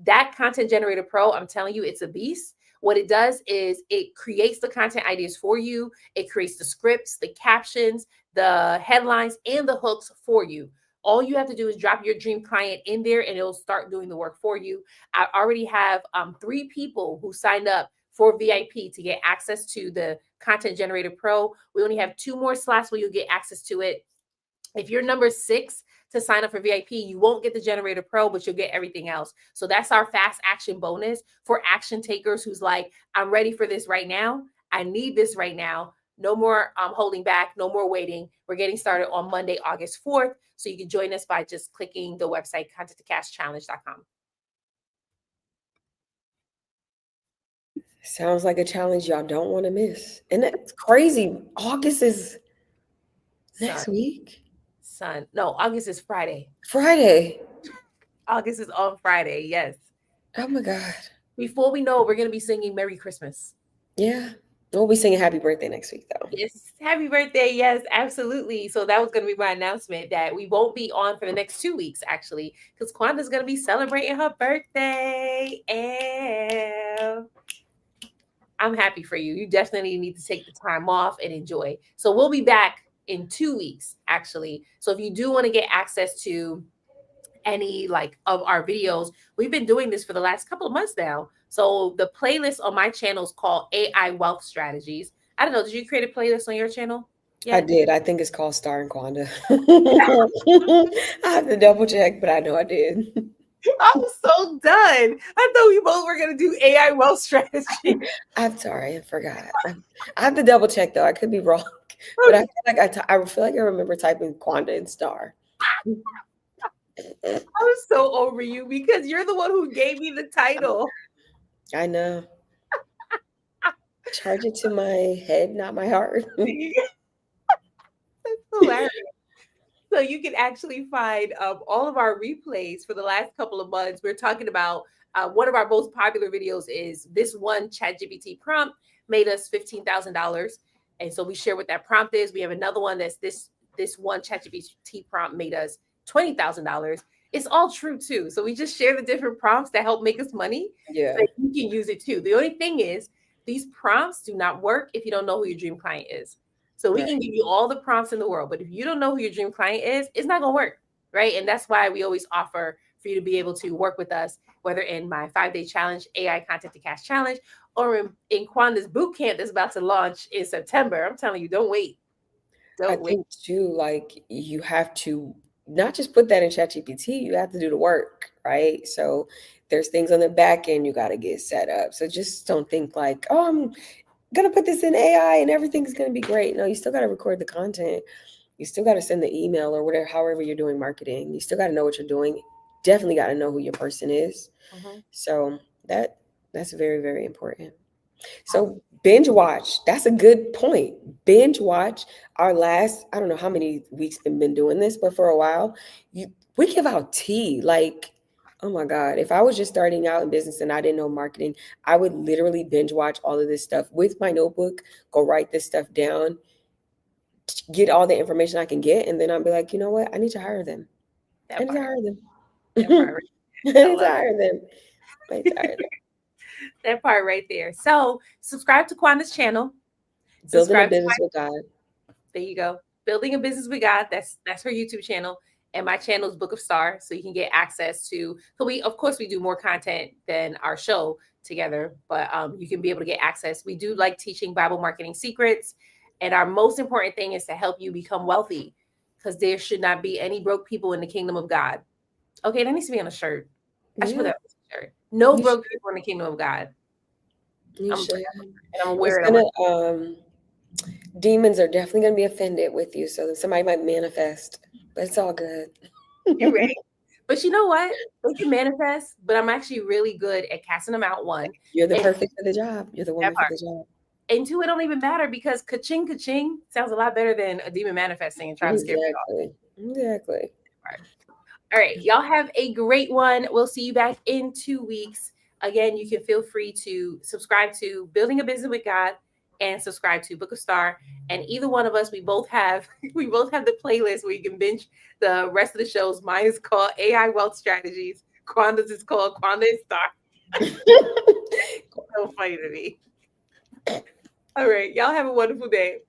That Content Generator Pro, I'm telling you, it's a beast. What it does is it creates the content ideas for you. It creates the scripts, the captions, the headlines, and the hooks for you. All you have to do is drop your dream client in there and it'll start doing the work for you. I already have 3 people who signed up for VIP to get access to the Content Generator Pro. We only have 2 more slots where you'll get access to it. If you're number 6 to sign up for VIP, you won't get the Generator Pro, but you'll get everything else. So that's our fast action bonus for action takers who's like, I'm ready for this right now. I need this right now. No more holding back, no more waiting. We're getting started on Monday, August 4th. So you can join us by just clicking the website, content2cashchallenge.com. Sounds like a challenge y'all don't want to miss. And that's crazy. August is Son, next week. No, August is Friday. Friday. August is on Friday, yes. Oh my God. Before we know it, we're going to be singing Merry Christmas. Yeah. We'll be singing happy birthday next week though. Yes, happy birthday. Yes, absolutely. So that was going to be my announcement that we won't be on for the next 2 weeks, actually, because Quonda's going to be celebrating her birthday. And I'm happy for you. You definitely need to take the time off and enjoy. So we'll be back in 2 weeks, actually. So if you do want to get access to any like of our videos, we've been doing this for the last couple of months now. So the playlist on my channel is called AI Wealth Strategies. I don't know, did you create a playlist on your channel I yet? did. I think it's called Star and Quonda. I have to double check, but I know I did. I'm so done. I thought we both were gonna do AI wealth strategy. I'm sorry, I forgot. I have to double check though. I could be wrong, but I feel like I feel like I remember typing Quonda and Star. I was so over you because you're the one who gave me the title. I know. Charge it to my head, not my heart. That's hilarious. So you can actually find all of our replays for the last couple of months. We're talking about one of our most popular videos is this one ChatGPT prompt made us $15,000, and so we share what that prompt is. We have another one that's this one ChatGPT prompt made us $20,000. It's all true too. So we just share the different prompts that help make us money, so Yeah, that you can use it too. The only thing is these prompts do not work if you don't know who your dream client is. So we right. can give you all the prompts in the world, but if you don't know who your dream client is, it's not going to work, right? And that's why we always offer for you to be able to work with us, whether in my 5-day challenge, AI Content to Cash challenge, or in Quanda's boot camp that's about to launch in September. I'm telling you, don't wait. I Don't wait. think too, like you have to not just put that in ChatGPT, you have to do the work, right? So there's things on the back end you got to get set up. So just don't think like, oh, I'm gonna put this in AI and everything's gonna be great. No, you still got to record the content. You still got to send the email or whatever, however you're doing marketing. You still got to know what you're doing. Definitely got to know who your person is. Mhm. So that's very, very important. So binge watch. That's a good point. Binge watch our last, I don't know how many weeks been doing this, but for a while, we give out tea. Like Oh my God. If I was just starting out in business and I didn't know marketing, I would literally binge watch all of this stuff with my notebook, go write this stuff down, get all the information I can get, and then I'll be like, you know what? I need to hire them. I That need to part. hire them. That part. I I need to love hire them. I need to hire them. that part right there. So subscribe to Quanda's channel. Building a Subscribe to business with God. There you go. Building a Business with God. That's her YouTube channel. And my channel is Book of Star. So you can get access to, so we of course we do more content than our show together, but you can be able to get access. We do like teaching Bible marketing secrets. And our most important thing is to help you become wealthy, because there should not be any broke people in the kingdom of God. Okay, that needs to be on a shirt. I should put Yeah, that on a shirt. No you broke should. people in the kingdom of God. You I'm gonna put should. that on, and I'm gonna It's wear it on my gonna demons are definitely gonna be offended with you, so somebody might manifest, but it's all good. You're right. But you know what? They can manifest, but I'm actually really good at casting them out, one. You're the And perfect for the job. You're the that woman for part. the job. And two, it don't even matter, because ka-ching, ka-ching sounds a lot better than a demon manifesting and trying to scare me off. Exactly. Exactly. All right. Y'all have a great one. We'll see you back in 2 weeks. Again, you can feel free to subscribe to Building a Business with God and subscribe to Book of Star. And either one of us, we both have we both have the playlist where you can binge the rest of the shows. Mine is called AI Wealth Strategies. Quanda's is called Quonda and Star. So funny to me. All right. Y'all have a wonderful day.